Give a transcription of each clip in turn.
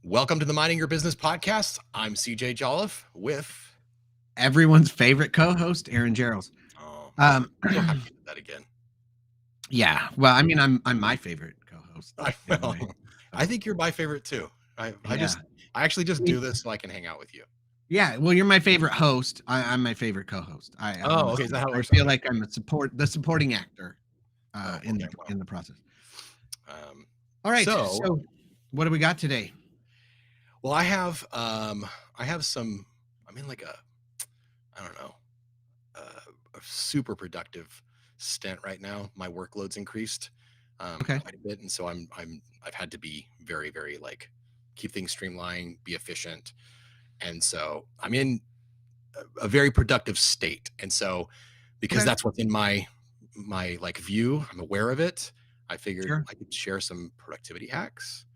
Welcome to the Minding Your Business podcast. I'm CJ Jolliffe with everyone's favorite co-host, Aaron Gerald. I'm so happy to do that again. Yeah, well, I mean, I'm my favorite co-host. I think you're my favorite too. I actually just do this so I can hang out with you. Yeah, well, you're my favorite host. I'm my favorite co-host. Okay, is that how it works? I feel like I'm the supporting actor in the process. All right, so what do we got today? Well, I have some. I'm in like a super productive stint right now. My workload's increased quite a bit, and so I've had to be very, very like keep things streamlined, be efficient, and so I'm in a very productive state. And so because that's what's in my like view, I'm aware of it. I figured I could share some productivity hacks.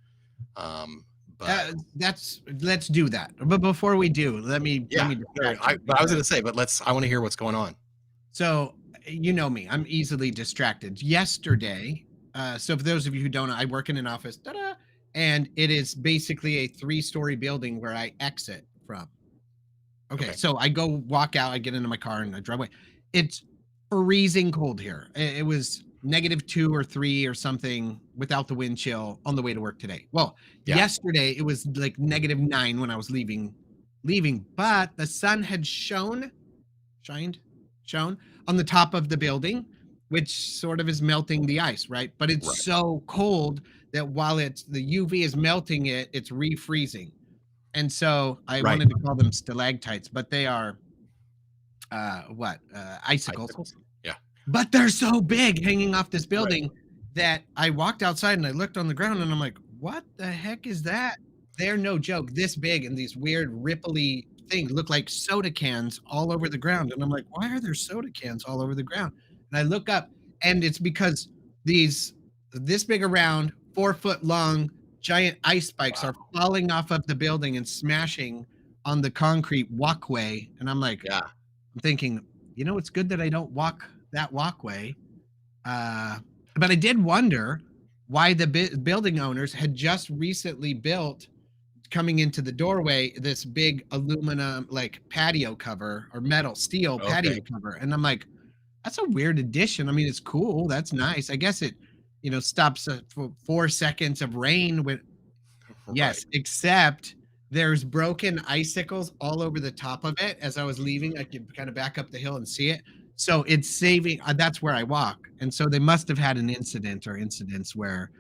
But let's do that. But before we do, let me. I was going to say, but I want to hear what's going on. So you know me, I'm easily distracted. Yesterday, so for those of you who don't know, I work in an office, and it is basically a 3-story building where I exit from. Okay, so I go walk out, I get into my car and I drive away. It's freezing cold here. It was -2 or 3 or something without the wind chill on the way to work today. Well, yesterday it was like -9 when I was leaving, but the sun had shone on the top of the building, which sort of is melting the ice, right? But it's so cold that while the UV is melting it, it's refreezing. And so I wanted to call them stalactites, but they are icicles. Yeah. But they're so big hanging off this building that I walked outside and I looked on the ground and I'm like, what the heck is that? They're no joke, this big, and these weird ripply things look like soda cans all over the ground. And I'm like, why are there soda cans all over the ground? And I look up and it's because this big around, 4-foot long, giant ice spikes are falling off of the building and smashing on the concrete walkway. And I'm like, I'm thinking, it's good that I don't walk that walkway. But I did wonder why the building owners had just recently built, coming into the doorway, this big aluminum like patio cover or steel patio cover. And I'm like, that's a weird addition. I mean, it's cool. That's nice. I guess it, stops 4 seconds of rain with. Yes, except there's broken icicles all over the top of it. As I was leaving, I could kind of back up the hill and see it. So it's saving. That's where I walk. And so they must have had an incident or incidents where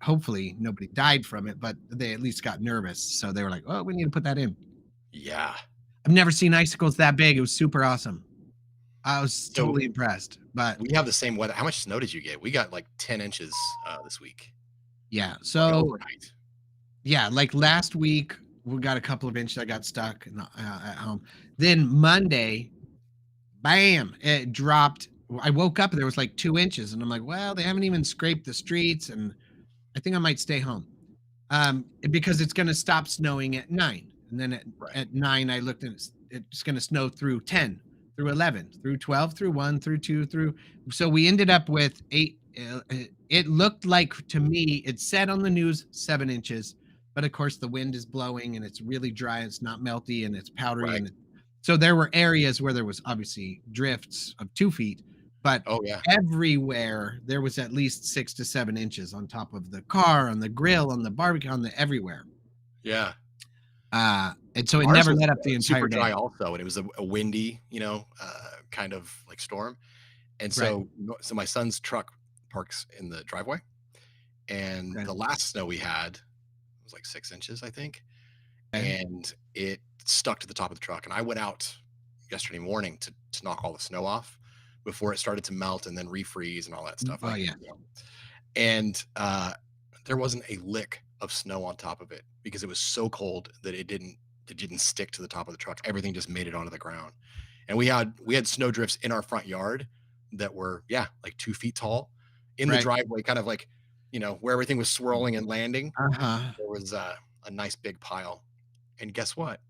hopefully nobody died from it, but they at least got nervous. So they were like, oh, we need to put that in. Yeah. I've never seen icicles that big. It was super awesome. I was totally impressed. But we have the same weather. How much snow did you get? We got like 10 inches this week. Yeah. So overnight. Yeah, like last week we got a couple of inches. I got stuck at home. Then Monday, bam, it dropped. I woke up and there was like 2 inches, and I'm like, well, they haven't even scraped the streets, and I think I might stay home because it's going to stop snowing at 9, and then at 9 I looked and it's going to snow through 10, through 11, through 12, through 1, through 2, so we ended up with 8. It looked like, to me, it said on the news 7 inches. But of course, the wind is blowing and it's really dry. It's not melty and it's powdery. And so there were areas where there was obviously drifts of 2 feet, but everywhere there was at least 6 to 7 inches on top of the car, on the grill, on the barbecue, on the everywhere. Yeah. And so it never let up the entire super day. Dry also, and it was a windy, kind of like storm. And so my son's truck parks in the driveway, and the last snow we had was like 6 inches, I think. And it stuck to the top of the truck. And I went out yesterday morning to knock all the snow off before it started to melt and then refreeze and all that stuff. And there wasn't a lick of snow on top of it because it was so cold that it didn't stick to the top of the truck. Everything just made it onto the ground. And we had snow drifts in our front yard that were like 2 feet tall in the driveway, kind of like, where everything was swirling and landing. There was a nice big pile. And guess what?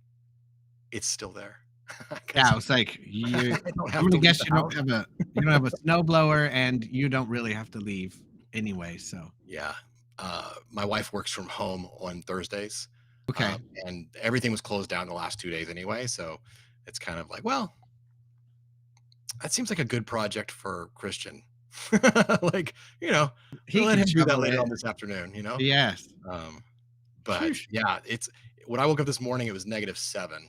It's still there. Yeah, because it's like you I don't I'm have to gonna leave guess the house. you don't have a snow blower and you don't really have to leave anyway, so Yeah. My wife works from home on Thursdays, okay. and everything was closed down the last 2 days anyway. So it's kind of like, well, that seems like a good project for Christian. Like, He let can him do that shovel later it. on this afternoon. Yes. Um, but Sheesh. yeah, when I woke up this morning, it was -7.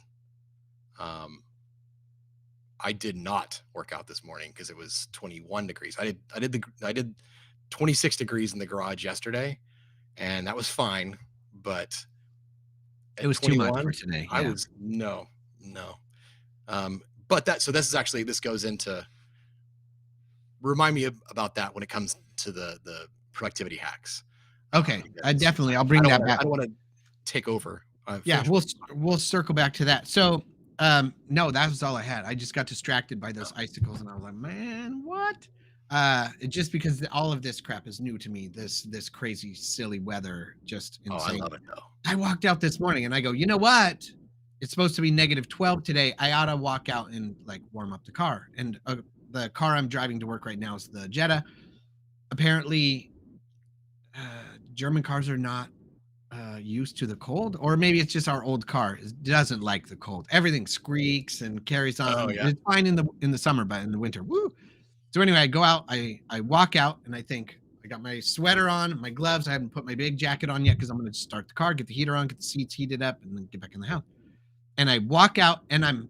Um, I did not work out this morning because it was 21 degrees. I did 26 degrees in the garage yesterday, and that was fine. But It at was too much 21, for today, I yeah. was no, no. But this goes into remind me about that when it comes to the productivity hacks, Okay, I because definitely I'll I bring don't that want to back. take over. Yeah, Finish what we'll circle back to that. So, no, that was all I had. I just got distracted by oh, those icicles, and I was like, "Man, what?" Just because all of this crap is new to me, this crazy, silly weather, just oh, I insane. love it though. I walked out this morning and I go, "You know what? It's supposed to be -12 today. I ought to walk out and like warm up the car." And the car I'm driving to work right now is the Jetta. Apparently, German cars are not used to the cold, or maybe it's just our old car doesn't like the cold. Everything squeaks and carries Oh on. yeah, It's fine in the summer, but in the winter, woo. So anyway, I go out, I walk out, and I think I got my sweater on, my gloves. I haven't put my big jacket on yet because I'm going to start the car, get the heater on, get the seats heated up, and then get back in the house. And I walk out, and I'm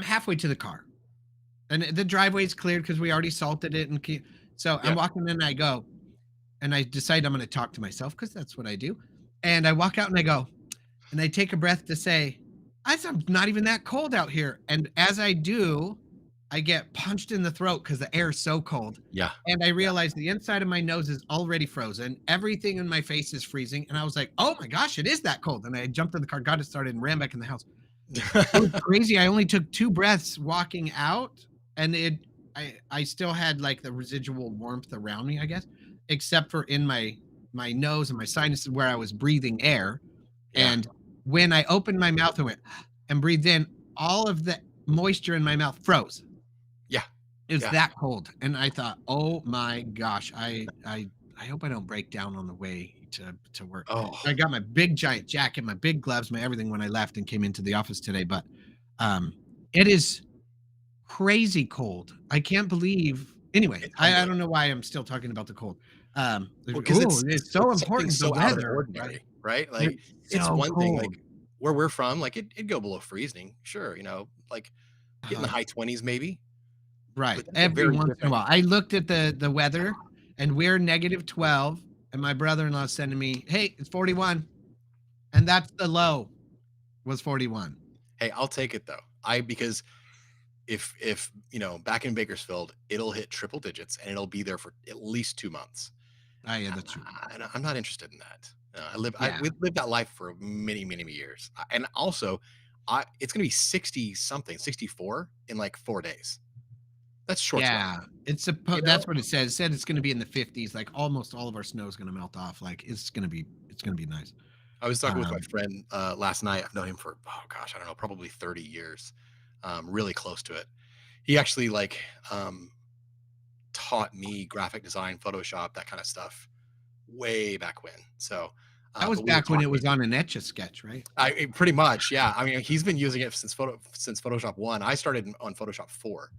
halfway to the car, and the driveway's cleared because we already salted it, and so I'm yeah, walking in, and I go, and I decide I'm going to talk to myself because that's what I do. And I walk out, and I go, and I take a breath to say, "I'm not even that cold out here." And as I do, I get punched in the throat because the air is so cold. yeah, And I yeah. realize the inside of my nose is already frozen. Everything in my face is freezing. And I was like, "Oh my gosh, it is that cold." And I jumped in the car, got it started, and ran back in the house. It was crazy. I only took 2 breaths walking out, and I still had like the residual warmth around me, I guess, except for in my nose and my sinuses where I was breathing air. Yeah, And when I opened my mouth and went and breathed in, all of the moisture in my mouth froze. yeah, It was yeah. that cold. And I thought, "Oh my gosh, I hope I don't break down on the way to work." Oh, I got my big giant jacket, my big gloves, my everything when I left and came into the office today, but um it is crazy cold. I can't believe anyway, it's I unbelievable. don't know why I'm still talking about the cold. Well, because Oh, it's so it's something important, the so out of the weather, right? ordinary, right? Like, It's it's so one thing, like, cold. where we're from, like, it'd go below freezing, sure, like, get in the Uh, high 20s maybe, right. but that's a Every very once in a different while. I looked at the weather and we're -12 and my brother-in-law sending me, "Hey, it's 41." And that's the low was 41. hey, I'll take it though. Because if back in Bakersfield, it'll hit triple digits and it'll be there for at least 2 months. Ah, yeah, that's true. I'm not interested in that. Yeah. We've lived that life for many, many years, and also, it's gonna be 60 something, 64 in like 4 days. That's short sweater, Yeah. you know? That's what it says. It said it's gonna be in the 50s, like almost all of our snow is gonna melt off. Like it's gonna be nice. I was talking with my Um, friend, last night. I've known him for, oh gosh, I don't know, probably 30 years, really close to it. He actually, like, taught me graphic design, Photoshop, that kinda stuff way back when. So, that was but we were back when it talking was on an Etch-a-Sketch, right? pretty much, yeah. I mean, he's been using it since Photoshop 1. I started on Photoshop 4.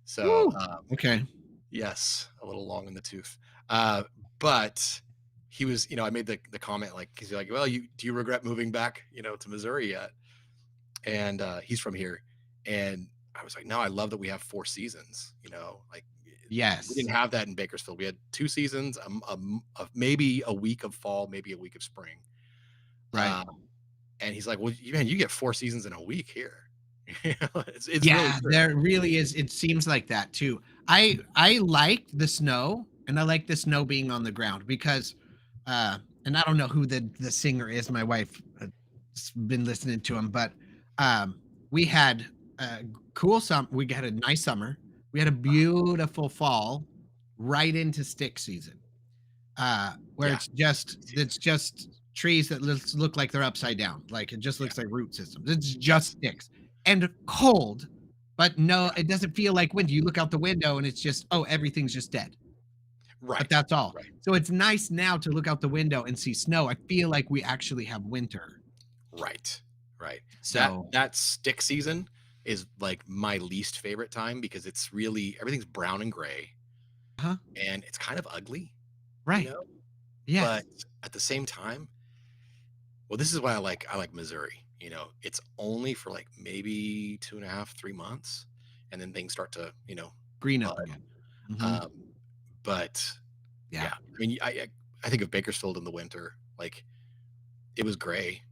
So, Woo! Okay. yes, a little long in the tooth. Uh, but he was, I made the comment, like, he's like, "Well, do you regret moving back, to Missouri yet?" And he's from here, and I was like, "No, I love that we have 4 seasons." Like, we didn't Yes. have that in Bakersfield. We had 2 seasons, maybe a week of fall, maybe a week of spring. Right. Uh, and he's like, "Well, man, you get 4 seasons in a week here." It's really Yeah, true. there really is. It seems like that too. I like the snow, and I like the snow being on the ground because, and I don't know who the singer is. My wife has been listening to him, but we had a we had a nice summer. We had a beautiful fall, right into stick season, where Yeah, it's season. just trees that look like they're upside down. Like it just Yeah, looks like root systems. It's just yes. sticks and cold, but no, Yeah. it doesn't feel like winter. You look out the window and it's just, oh, everything's just dead. But Right. that's all. Right. So it's nice now to look out the window and see snow. I feel like we actually have winter. Right. Right. That So, that stick season is like my least favorite time because it's really everything's brown and gray huh? and it's kind of ugly, you Right. know? Yes. But at the same time, well, this is why I like Missouri. It's only for like maybe 2.5, 3 months, and then things start to, Green bud. up again. Hmm. Um, but Yeah. yeah, I mean, I think of Bakersfield in the winter, like it was gray,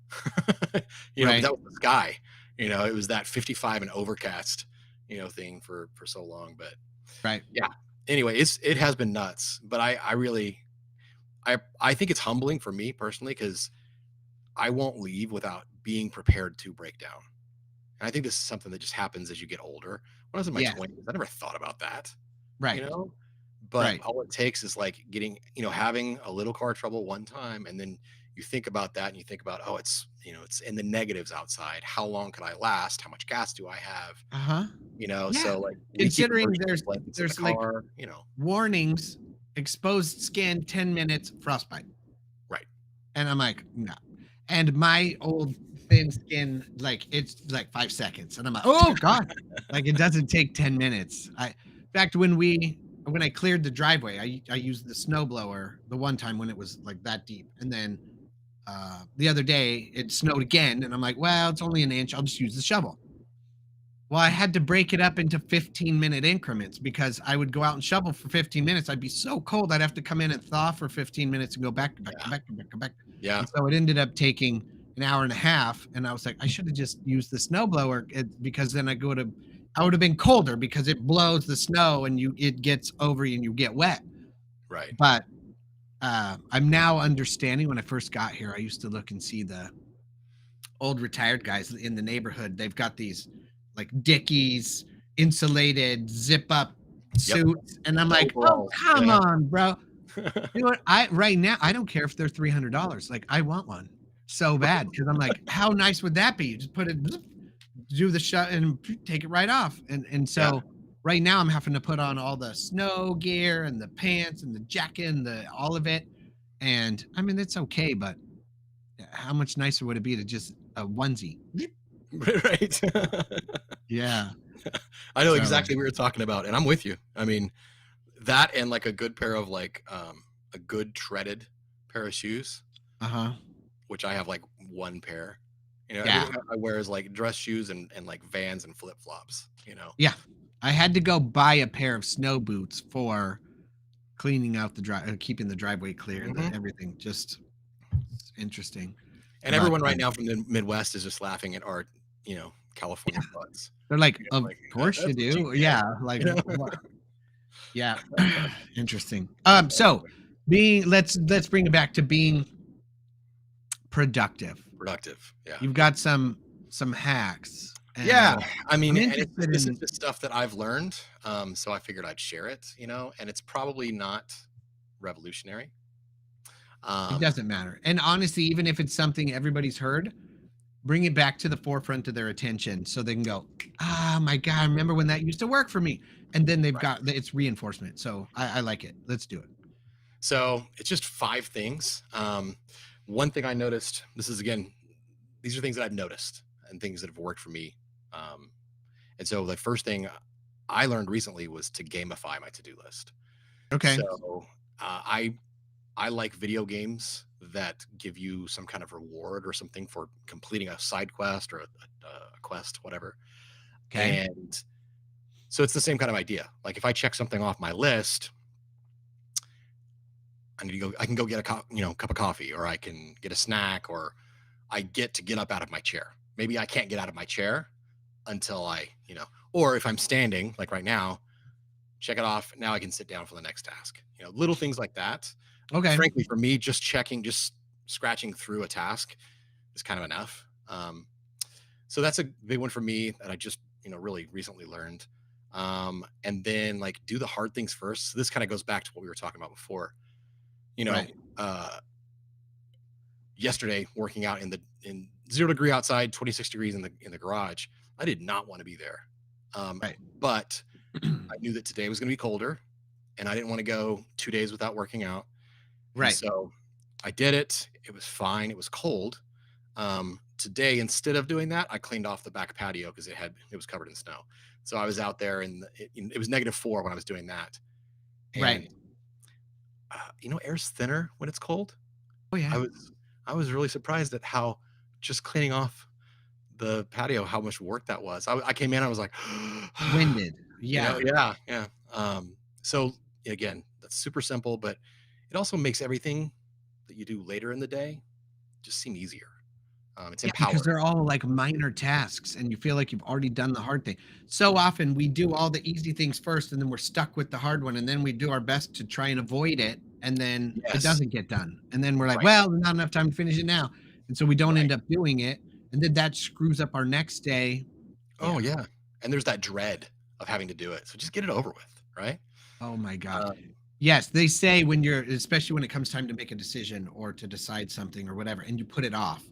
but Right. that was the sky. It was that 55 and overcast, thing for so long. But Right. yeah, anyway, it has been nuts. But I really I think it's humbling for me personally because I won't leave without being prepared to break down. And I think this is something that just happens as you get older. When I was in my Yes. 20s, I never thought about that, you Right. know? But Right. all it takes is like having a little car trouble one time, and then you think about that and you think about, oh, it's in the negatives outside. How long can I last? How much gas do I have? Uh-huh. Yeah. So like we keep Considering emergency blankets in the like car. warnings, exposed skin, 10 minutes, frostbite. Right. And I'm like, no. And my old thin skin, like it's like 5 seconds. And I'm like, oh God. Like it doesn't take 10 minutes. In fact, when I cleared the driveway, I used the snowblower the one time when it was like that deep. And then the other day it snowed again. And I'm like, well, it's only an inch. I'll just use the shovel. Well, I had to break it up into 15-minute increments because I would go out and shovel for 15 minutes. I'd be so cold, I'd have to come in and thaw for 15 minutes and go back, come back, Yeah. come back, come back, come back. Yeah. And so it ended up taking an hour and a half. And I was like, I should have just used the snowblower because then I would have been colder because it blows the snow and it gets over you and you get wet. Right. But I'm now understanding when I first got here, I used to look and see the old retired guys in the neighborhood. They've got these like Dickies insulated zip up Yep. suits, and I'm The like, oh overalls. come Yeah. on, bro. You know what? I right now I don't care if they're $300. Like I want one so bad because I'm like, how nice would that be? You just put it, do the shut and take it right off, and Yeah. so right now I'm having to put on all the snow gear and the pants and the jacket and the all of it, and I mean it's okay, but how much nicer would it be to just a onesie? Right. Yeah. I know So, exactly what you're talking about, and I'm with you. I mean, that and like a good pair of like a good treaded pair of shoes, uh-huh. which I have like one pair. Yeah. Everything I wear is like dress shoes and like Vans and flip flops. Yeah. I had to go buy a pair of snow boots for cleaning out the keeping the driveway clear and Hmm. everything. Just it's interesting. And But everyone right now from the Midwest is just laughing at our, California yeah, buds. they're like, of Like course you that's what you do. get. Yeah. Like, You know, yeah. Interesting. So let's bring it back to being productive. productive. Yeah. You've got some hacks Yeah, and I mean, I'm and interested this is in just stuff that I've learned, so I figured I'd share it, and it's probably not revolutionary. it Um, doesn't matter. And honestly, even if it's something everybody's heard, bring it back to the forefront of their attention so they can go, ah, my God, I remember when that used to work for me. And then they've right. got it's reinforcement. So I like it. Let's do it. So it's just 5 things. One thing I noticed, these are things that I've noticed and things that have worked for me. Um, and so the first thing I learned recently was to gamify my to-do list. Okay. So I like video games that give you some kind of reward or something for completing a side quest or a quest, whatever. Okay. And so it's the same kind of idea. Like if I check something off my list, I can go get cup of coffee, or I can get a snack, or I get to get up out of my chair. Maybe I can't get out of my chair until or if I'm standing, like right now, check it off. Now I can sit down for the next task. Little things like that. Okay. Frankly, for me, just scratching through a task is kind of enough. So that's a big one for me that I just, really recently learned. And then like do the hard things first. So this kind of goes back to what we were talking about before. You know, Right. uh, yesterday working out in 0 degree outside, 26 degrees in the garage. I did not want to be there. Um, Right. but I knew that today was going to be colder, and I didn't want to go 2 days without working out. And Right. so I did it. It was fine. It was cold. Today, instead of doing that, I cleaned off the back patio because it was covered in snow. So I was out there, and it was -4 when I was doing that. And Right. air's thinner when it's cold. Oh, I yeah. was I was really surprised at how just cleaning off the patio, how much work that was. I came in, I was like, Winded. Yeah. yeah, yeah. So again, that's super simple, but it also makes everything that you do later in the day just seem easier. It's Yeah, because empowering. they're all, like, minor tasks, and you feel like you've already done the hard thing. So often, we do all the easy things first, and then we're stuck with the hard one, and then we do our best to try and avoid it, and then it Yes. doesn't get done, and then we're like, Right. "Well, there's not enough time to finish it now," and so we don't Right. end up doing it, and then that screws up our next day. Oh Yeah. yeah. And there's that dread of having to do it. So just get it over with, right? Oh my god. Um, Yes, they say when you're especially when it comes time to make a decision or to decide something or whatever, and you put it off,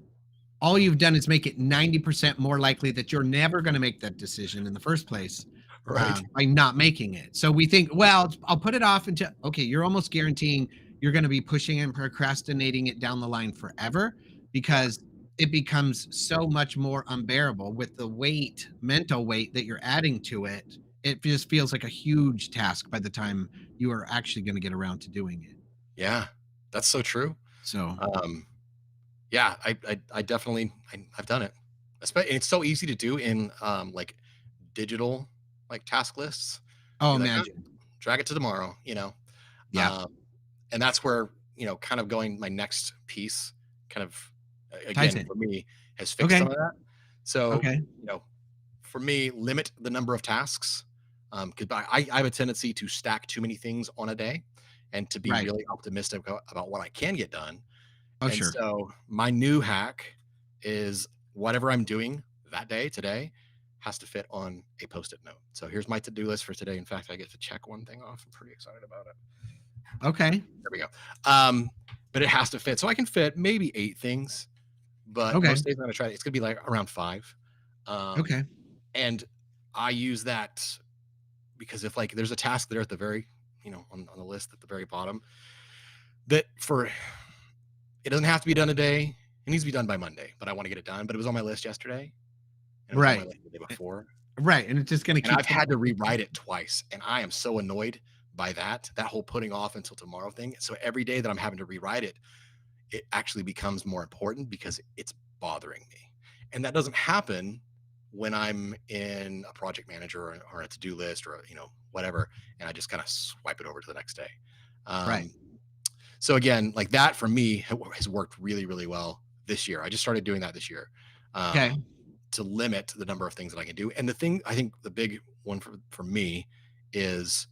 all you've done is make it 90% more likely that you're never gonna make that decision in the first place, right. by not making it. So we think, "Well, I'll put it off until" okay, you're almost guaranteeing you're gonna be pushing and procrastinating it down the line forever Yeah. because it becomes so much more unbearable with the weight, mental weight that you're adding to it. It just feels like a huge task by the time you are actually gonna get around to doing it. Yeah. That's so true. So Um, yeah, I definitely I've done it. It's so easy to do in like digital like task lists. oh, Be like, "Oh, imagine. drag it to tomorrow, Yep. Um, and that's where, kind of going my next piece kind of Ties again in. for me has fixed some Okay. of that. So, Okay. for me, limit the number of tasks. Because I have a tendency to stack too many things on a day and to be Right. really optimistic about what I can get done. Oh, And sure. so my new hack is whatever I'm doing that day today has to fit on a post-it note. So here's my to-do list for today. In fact, I get to check one thing off. I'm pretty excited about it. Okay. There we go. Um, but it has to fit. So I can fit maybe 8 things, but Okay. most days I'm gonna try it's gonna be like around 5. Um, Okay. and I use that because if like there's a task there at the very, on the list at the very bottom that for it doesn't have to be done today. It needs to be done by Monday, but I want to get it done. But it was on my list yesterday, and it was on my Right. list the day Eh, before, right, and it's just gonna and keep I've had to ticking, ticking, rewrite ticking. it twice, and I am so annoyed by that whole putting off until tomorrow thing. So every day that I'm having to rewrite it, it actually becomes more important because it's bothering me, and that doesn't happen when I'm in a project manager or a to-do list or whatever, and I just kind of swipe it over to the next day. Right. Um, So again, like that for me has worked really, really well this year. I just started doing that this year Okay. um, to limit the number of things that I can do. And the thing I think the big one for me is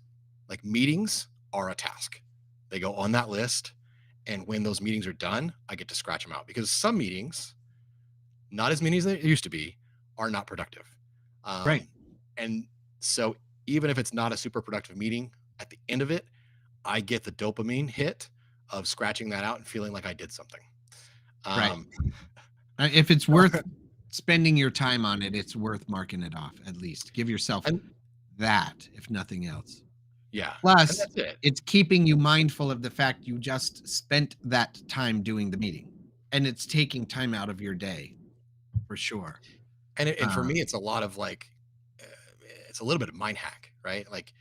like meetings are a task. They go on that list, and when those meetings are done, I get to scratch them out because some meetings, not as many as they used to be, are not productive. Right. Um, and so even if it's not a super productive meeting, at the end of it, I get the dopamine hit of scratching that out and feeling like I did something. Right. Um, If it's worth spending your time on it, it's worth marking it off at least. Give yourself and that, if nothing else. yeah, and Plus, that's it. it's keeping you mindful of the fact you just spent that time doing the meeting, and it's taking time out of your day for sure. And for me, Um it's a lot of like, uh, it's a little bit of mind hack, right? Like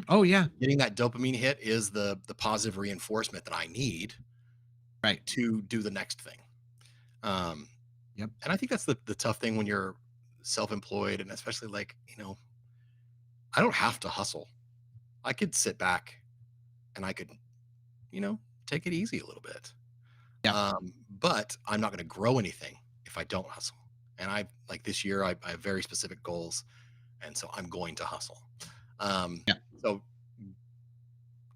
oh, yeah. getting that dopamine hit is the positive reinforcement that I need Right. to do the next thing. Um, Yep. and I think that's the tough thing when you're self-employed, and especially like I don't have to hustle. I could sit back and I could you know take it easy a little bit. Yep. But I'm not going to grow anything if I don't hustle. And I like this year, I have very specific goals, and so I'm going to hustle. Um, Yep. so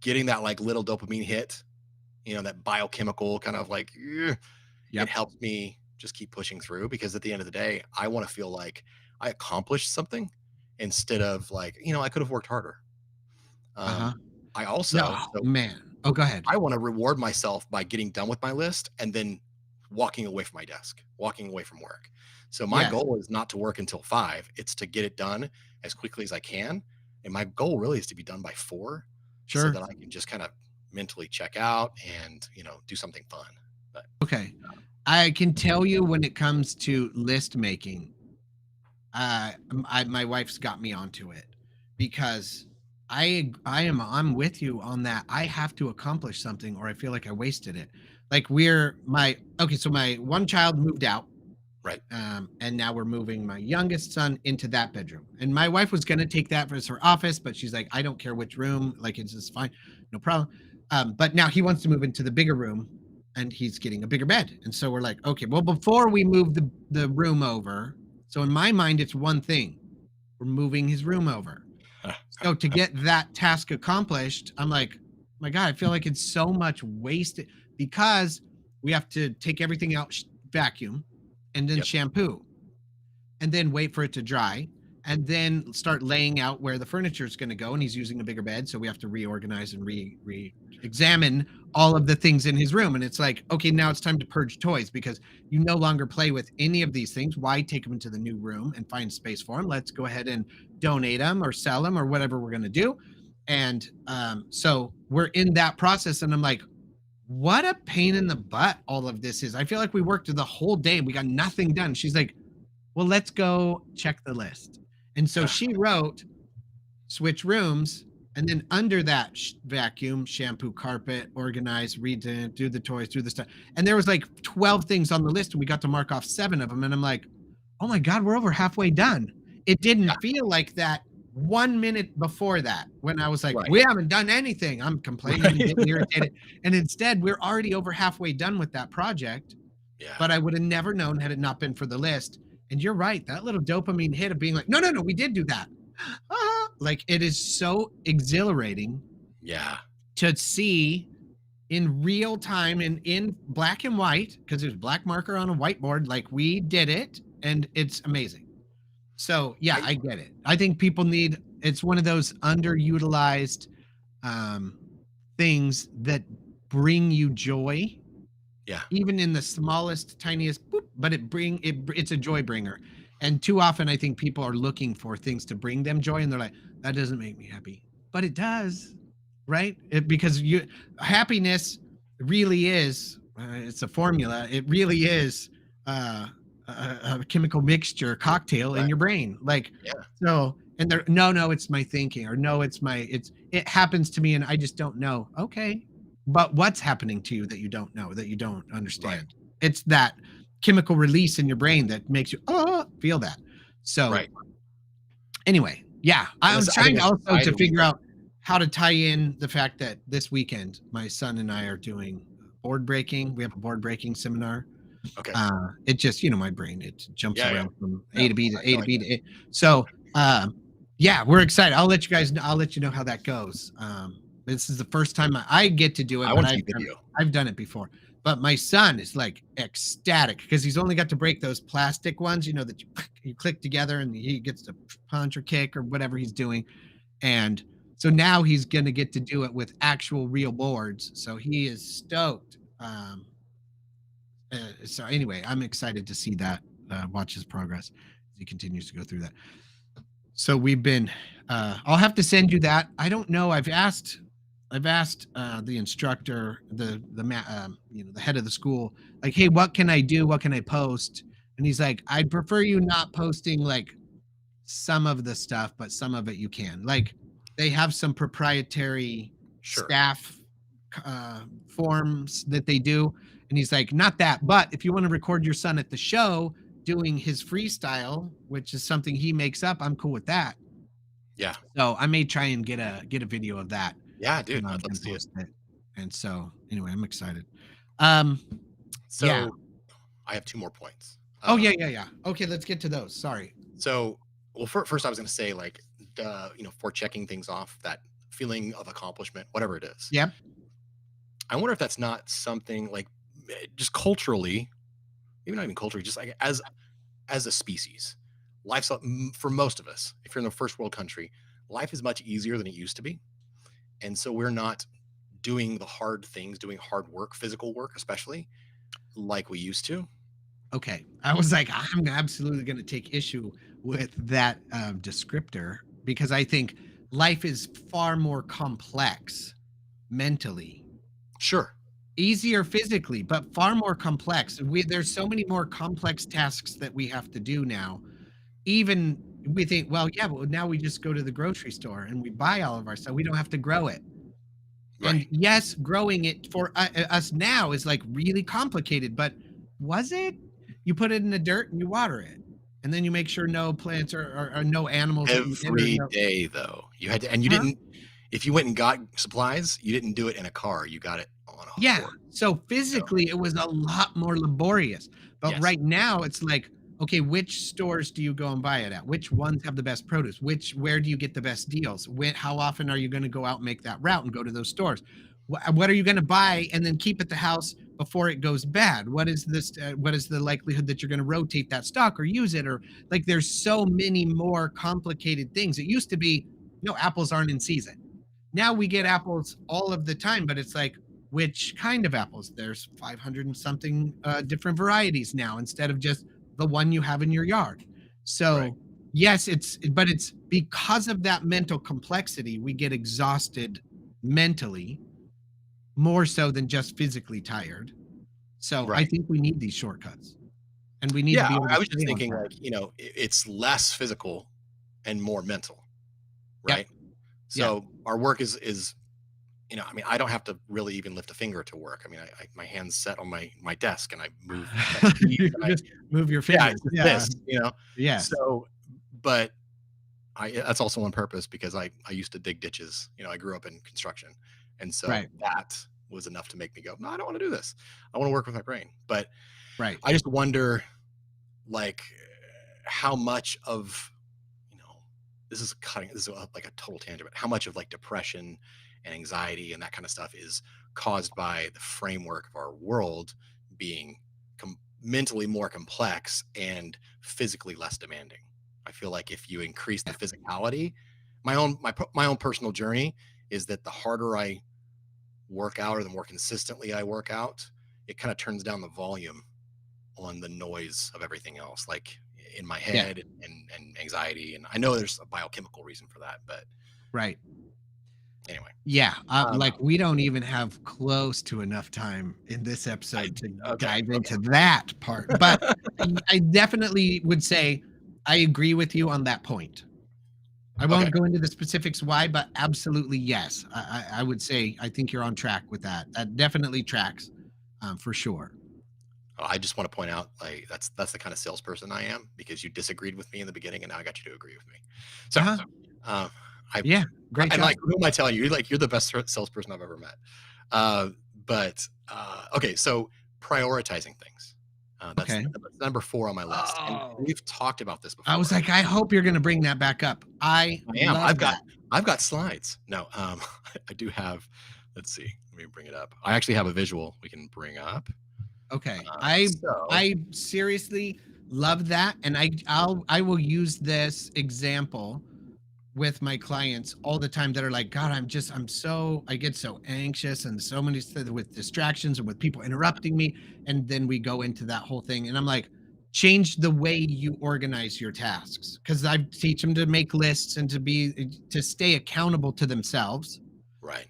getting that like little dopamine hit, that biochemical kind of like, it Yep. helps me just keep pushing through because at the end of the day, I want to feel like I accomplished something instead of like, I could have worked harder. Uh-huh. I No, also, oh, so man. Oh, go ahead. I want to reward myself by getting done with my list and then walking away from my desk, walking away from work. So my Yes. goal is not to work until 5. It's to get it done as quickly as I can. And my goal really is to be done by 4 so Sure. that I can just kind of mentally check out and, do something fun. But Okay. I can tell you when it comes to list making, my wife's got me onto it because I'm with you on that. I have to accomplish something or I feel like I wasted it. Like so my one child moved out. right. And now we're moving my youngest son into that bedroom. And my wife was going to take that as her office, but she's like, I don't care which room. Like, it's just fine. No problem. But now he wants to move into the bigger room and he's getting a bigger bed. And so we're like, okay, well, before we move the room over, so in my mind, it's one thing. We're moving his room over. So to get that task accomplished, I'm like, my God, I feel like it's so much wasted because we have to take everything out, vacuum, and then Yep. shampoo, and then wait for it to dry, and then start laying out where the furniture is going to go. And he's using a bigger bed, so we have to reorganize and re-examine all of the things in his room. And it's like, okay, now it's time to purge toys because you no longer play with any of these things. Why take them into the new room and find space for them? Let's go ahead and donate them or sell them or whatever we're going to do. And so we're in that process, and I'm like, what a pain in the butt all of this is. I feel like we worked the whole day and we got nothing done. She's like, well, let's go check the list. And so she wrote switch rooms, and then under that vacuum, shampoo, carpet, organize, read, do the toys, do the stuff. And there was like 12 things on the list, and we got to mark off 7 of them. And I'm like, oh my God, we're over halfway done. It didn't feel like that 1 minute before that when I was like, Right. we haven't done anything. I'm complaining, getting irritated. And instead, we're already over halfway done with that project. Yeah. But I would have never known had it not been for the list. And you're right, that little dopamine hit of being like, no, we did do that. Like, it is so exhilarating Yeah. to see in real time and in black and white, because there's black marker on a whiteboard, like we did it, and it's amazing. So yeah, I get it. I think people need, it's one of those underutilized things that bring you joy, Yeah. even in the smallest, tiniest boop, but it's a joy bringer. And too often I think people are looking for things to bring them joy, and they're like, that doesn't make me happy, but it does, right? Because happiness really is, it's a formula. It really is a chemical mixture cocktail in Right. your brain. Like, Yeah. so, and they're, no, it's my thinking, or no, it happens to me and I just don't know. Okay. But what's happening to you that you don't know, that you don't understand? Right. It's that chemical release in your brain that makes you feel that. So Right. anyway, yeah, I'm I trying think also to figure societally, out how to tie in the fact that this weekend my son and I are doing board breaking. We have a board breaking seminar. okay. It just, my brain, it jumps Yeah. Yeah. around from A No, to B to I A feel to like B to A. So, yeah, we're excited. I'll let you guys know. I'll let you know how that goes. This is the first time I get to do it, I but want to see video. I've done it before. But my son is like ecstatic because he's only got to break those plastic ones, that you click together and he gets to punch or kick or whatever he's doing. And so now he's going to get to do it with actual real boards. So he is stoked. So anyway, I'm excited to see that, watch his progress as he continues to go through that. So we've been, I'll have to send you that. I don't know. I've asked the instructor, the head of the school, like, hey, what can I do? What can I post? And he's like, I'd prefer you not posting like some of the stuff, but some of it you can. Like, they have some proprietary Sure. staff forms that they do. And he's like, not that, but if you want to record your son at the show doing his freestyle, which is something he makes up, I'm cool with that. Yeah. So I may try and get a video of that. Yeah, dude. I'd love And to see it. post it. And so anyway, I'm excited. So Yeah. I have 2 more points. Oh yeah. Okay, let's get to those. Sorry. So, well, first I was going to say, like, for checking things off, that feeling of accomplishment, whatever it is. Yep. I wonder if that's not something like just culturally, maybe not even culturally, just like as a species, life's for most of us. If you're in a first world country, life is much easier than it used to be, and so we're not doing the hard things, doing hard work, physical work, especially. like we used to. Okay. I was like, I'm absolutely going to take issue with that descriptor because I think life is far more complex mentally, Sure. easier physically, but far more complex. There's so many more complex tasks that we have to do now. Even we think, well, yeah, but now we just go to the grocery store and we buy all of our stuff. We don't have to grow it. And Right. yes, growing it for us now is like really complicated, but was it? You put it in the dirt and you water it, and then you make sure no plants or no animals are eating or Every no. day, though, you had to, and you Huh? didn't. If you went and got supplies, you didn't do it in a car. You got it on a Yeah. horse. So So physically, it was a lot more laborious. But yes. right now, it's like, okay, which stores do you go and buy it at? Which ones have the best produce? Where do you get the best deals? How often are you going to go out and make that route and go to those stores? What are you going to buy and then keep at the house before it goes bad? What is this? What is the likelihood that you're going to rotate that stock or use it? Or like, there's so many more complicated things. It used to be, no, apples aren't in season. Now we get apples all of the time, but it's like, which kind of apples? There's 500 and something different varieties now instead of just the one you have in your yard. Right. So, yes, but it's because of that mental complexity, we get exhausted mentally more so than just physically tired. So, I Right. think we need these shortcuts and we need to Yeah, be able to I was just stay on thinking, track. like, it's less physical and more mental, Yep. right? Yeah. So our work is I mean, I don't have to really even lift a finger to work. I mean, my hands set on my desk, and I move my keys, You and just move your yeah, fingers. it's just Yeah. this. Yes. So, but that's also on purpose because I used to dig ditches. I grew up in construction, and so Right. that was enough to make me go, no, I don't want to do this. I want to work with my brain. But Right. I just wonder, like, how much of you know this is like a total tangent, but how much of like depression and anxiety and that kind of stuff is caused by the framework of our world being mentally more complex and physically less demanding. I feel like if you increase the physicality, my own personal journey is that the harder I work out or the more consistently I work out, it kind of turns down the volume on the noise of everything else, like in my Yeah. head and anxiety. And I know there's a biochemical reason for that, but Right. anyway. Yeah, Um, like, we don't even have close to enough time in this I, episode to okay, dive okay, into that part, but I definitely would say I agree with you on that point. I okay. won't go into the specifics why, but absolutely yes. I would say I think you're on track with that. That definitely tracks, for sure. I just want to point out, like, that's the kind of salesperson I am because you disagreed with me in the beginning, and now I got you to agree with me. So, Uh-huh. uh, I Yeah, great and job. like, who am I telling you? You're the best salesperson I've ever met. But okay, so prioritizing things. Okay. That's number 4 on my list, and Oh. we've talked about this I was before. like, I hope you're gonna bring that back up. I I am. love that. I've got slides. No, I do have. Let's see. Let me bring it up. I actually have a visual we can bring up. Okay. So I seriously love that, and I will use this example with my clients all the time that are like, God, I get so anxious and so many with distractions and with people interrupting me. And then we go into that whole thing. And I'm like, change the way you organize your tasks. Cause I teach them to make lists and to stay accountable to themselves right.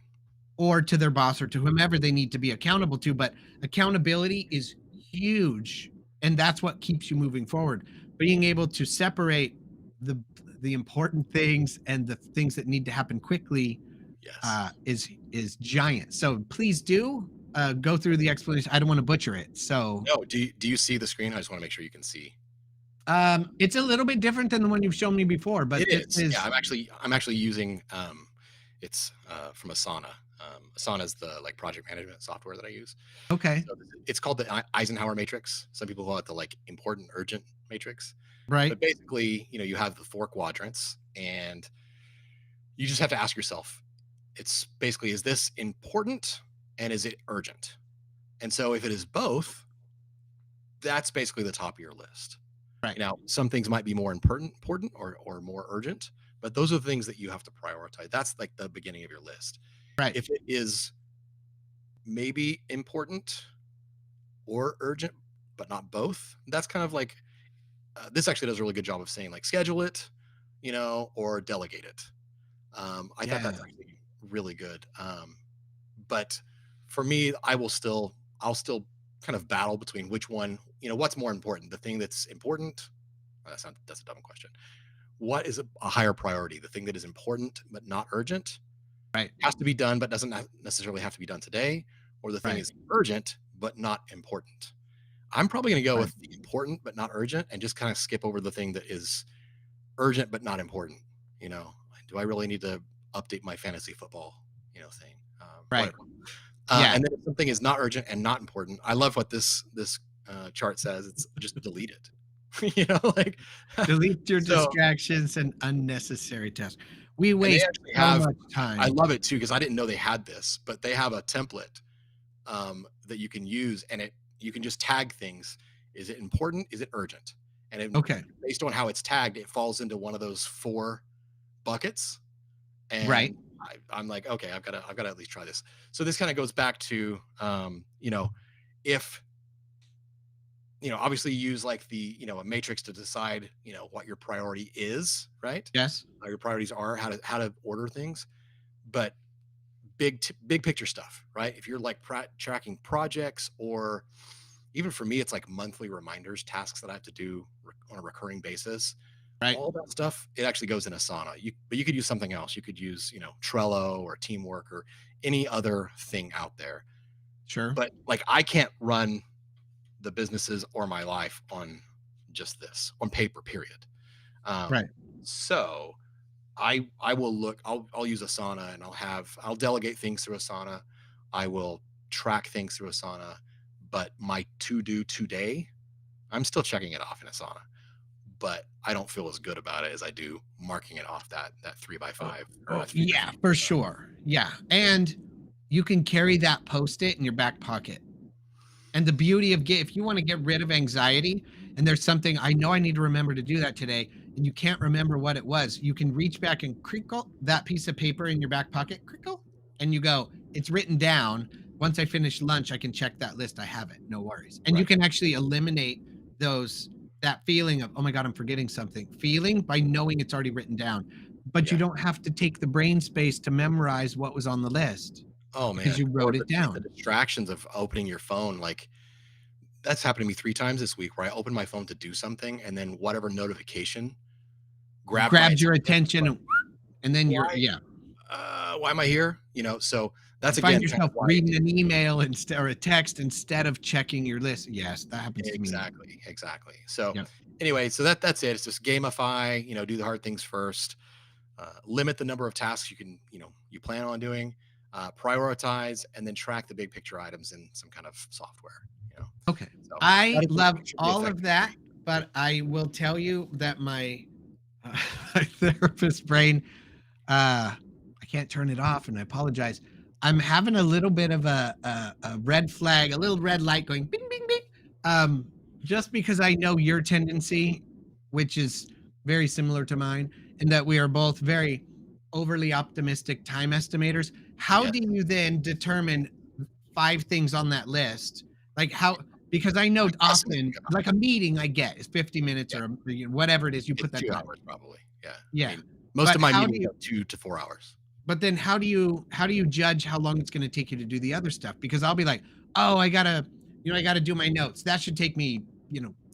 or to their boss or to whomever they need to be accountable to. But accountability is huge. And that's what keeps you moving forward. Being able to separate the the important things and the things that need to happen quickly Yes. is giant. So please do go through the explanation. I don't want to butcher it. So No. Do you see the screen? I just want to make sure you can see. it's a little bit different than the one you've shown me before, It but this is. Yeah. is I'm actually using. It's from Asana. Asana is the like project management software that I use. okay. So it's called the Eisenhower matrix. Some people call it the like important urgent matrix. Right. But basically, you have the 4 quadrants, and you just have to ask yourself, it's basically, is this important and is it urgent? And so if it is both, that's basically the top of your list. Right. Now, some things might be more important or more urgent, but those are the things that you have to prioritize. That's like the beginning of your list. Right. If it is maybe important, or urgent, but not both. That's kind of like this actually does a really good job of saying like schedule it, or delegate it. I thought Yeah. that's actually really good. But for me, I'll still kind of battle between which one, what's more important, the thing that's important. That's a dumb question. What is a higher priority? The thing that is important but not urgent Right. has to be done but doesn't necessarily have to be done today, or the thing Right. is urgent but not important. I'm probably going to go Right. with the important but not urgent and just kind of skip over the thing that is urgent but not important. You know, do I really need to update my fantasy football, thing? Right. Whatever. Yeah. And then if something is not urgent and not important, I love what this chart says. It's just delete it. Like Delete your so. distractions and unnecessary tasks. We And they waste actually so have. much I time. love it too because I didn't know they had this, but they have a template that you can use, and you can just tag things. Is it important? Is it urgent? And Okay. based on how it's tagged, it falls into one of those four buckets. Right. And I'm like, okay, I've got to at least try this. So this kind of goes back to, if obviously you use like a matrix to decide, what your priority is, right? Yes. How your priorities are, how to order things, but big picture stuff, right? If you're like tracking projects, or even for me, it's like monthly reminders, tasks that I have to do on a recurring basis. Right. All that stuff, it actually goes in Asana. But you could use something else. You could use, Trello or Teamwork or any other thing out there. Sure. But like, I can't run the businesses or my life on just this on paper, period. Right. So I will look. I'll use Asana, and I'll delegate things through Asana. I will track things through Asana, but my to do today, I'm still checking it off in Asana, but I don't feel as good about it as I do marking it off that 3x5 or that 3 by Yeah, 5. for sure. Yeah. And you can carry that Post-it in your back pocket. And the beauty of if you want to get rid of anxiety and there's something I know I need to remember to do that today and you can't remember what it was, you can reach back and crinkle that piece of paper in your back pocket, crinkle, and you go, it's written down. Once I finish lunch, I can check that list. I have it. No worries. And you Right. can actually eliminate that feeling of, oh my God, I'm forgetting something feeling by knowing it's already written down. But you Yeah. don't have to take the brain space to memorize what was on the list Oh because man. you Or wrote it the down. distractions of opening your phone. Like, that's happened to me 3 times this week where I opened my phone to do something, and then whatever notification grabbed my Grabs your attention. attention and then you're Why? yeah. Why am I here? So You that's find again kind yourself of why. reading an email instead or a text instead of checking your list. Yes, that happens to me. Exactly. So Yep. anyway, so that's it. It's just gamify. Do the hard things first. Limit the number of tasks you plan on doing. Prioritize, and then track the big picture items in some kind of software. Okay. So I that love should be all of effective for that, me. but I will tell you that my, my therapist brain, I can't turn it off, and I apologize. I'm having a little bit of a red flag, a little red light going bing, bing, bing. Um, just because I know your tendency, which is very similar to mine, in that we are both very overly optimistic time estimators. How Yes. do you then determine 5 things on that list? Like how, because I know often, Estimating about like it. a meeting I get is 50 minutes Yeah. or whatever it is, you It's put that two time. hours probably. Yeah. I Yeah. mean, most But of my how do meetings you are 2 to 4 hours. but then how do you judge how long it's going to take you to do the other stuff? Because I'll be like, "Oh, I got to do my notes. That should take me,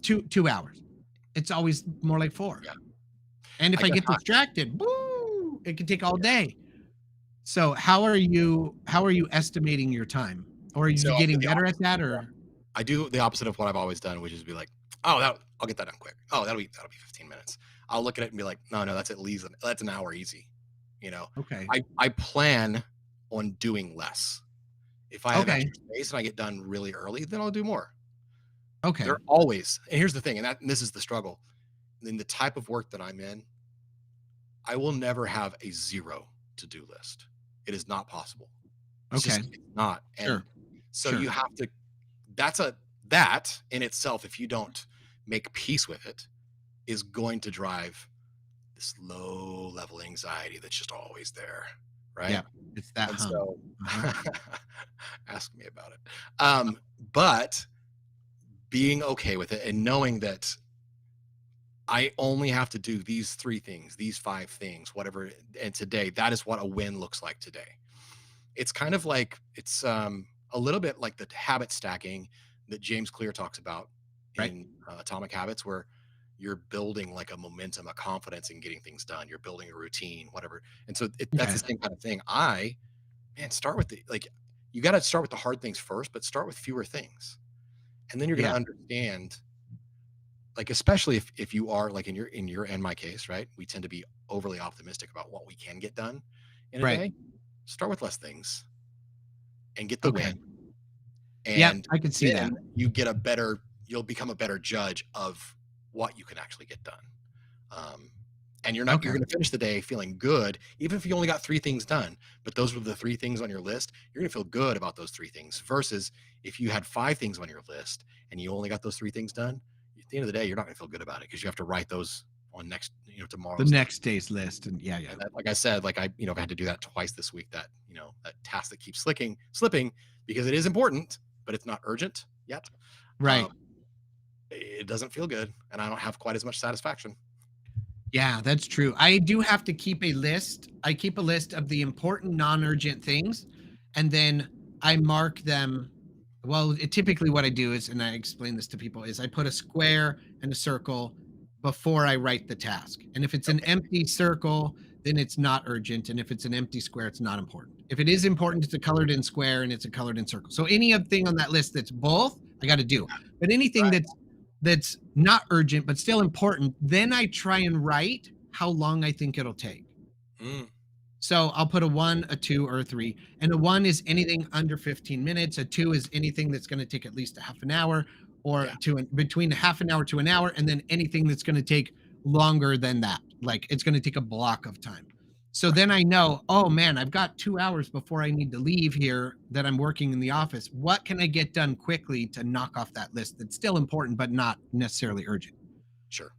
2 hours." It's always more like 4. Yeah. And if I I guess get I, distracted, woo, it can take all yeah. day. So, how are you estimating your time? Or are So you I do getting the better at opposite. that or I do the opposite of what I've always done, which is be like, oh, I'll get that done quick. Oh, that'll be 15 minutes. I'll look at it and be like, no, that's at least that's an hour easy. You know, Okay. I plan on doing less. If I have Okay. extra space and I get done really early, then I'll do more. Okay. They're always, and here's the thing, and this is the struggle. In the type of work that I'm in, I will never have a zero to-do list. It is not possible. Okay. It's not. And Sure. so Sure. you have to that in itself, if you don't make peace with it, is going to drive this low level anxiety that's just always there, right? Yeah. It's that And hum. so Uh-huh. ask me about it. But being okay with it and knowing that I only have to do these 3 things, these 5 things, whatever, and today, that is what a win looks like today. It's kind of like it's, a little bit like the habit stacking that James Clear talks about Right. in, Atomic Habits, where you're building like a momentum, a confidence in getting things done. You're building a routine, whatever, and so that's Okay. the same kind of thing. Man, start with the like, you gotta start with the hard things first, but start with fewer things, and then you're gonna Yeah. understand, like, especially if you are like in your and my case, right? We tend to be overly optimistic about what we can get done in a Right. day. Start with less things and get the Okay. win, Yep. and I can see that. then you'll become a better judge of what you can actually get done. Um, and you're Okay. going to finish the day feeling good, even if you only got 3 things done. But those were the 3 things on your list. You're going to feel good about those 3 things. Versus if you had 5 things on your list and you only got those 3 things done, at the end of the day, you're not going to feel good about it because you have to write those on The tomorrow's list. next day's list, and yeah. And that, like I said, like I've had to do that twice this week. That task that keeps slipping because it is important, but it's not urgent yet. Right. Um, it doesn't feel good, and I don't have quite as much satisfaction. Yeah, that's true. I do have to keep a list. I keep a list of the important non-urgent things, and then I mark them. Well, typically what I do is, and I explain this to people, is I put a square and a circle before I write the task. And if it's an Okay, empty circle, then it's not urgent. And if it's an empty square, it's not important. If it is important, it's a colored in square and it's a colored in circle. So any of thing on that list that's both, I got to do. But anything right. that's not urgent but still important, then I try and write how long I think it'll take. Mm, So I'll put a 1, a 2, or a 3. And a 1 is anything under 15 minutes. A 2 is anything that's going to take at least a half an hour, or yeah, between a half an hour to an hour. And then anything that's going to take longer than that, like it's going to take a block of time. So right. then I know, oh man, I've got 2 hours before I need to leave here that I'm working in the office. What can I get done quickly to knock off that list that's still important, but not necessarily urgent? Sure.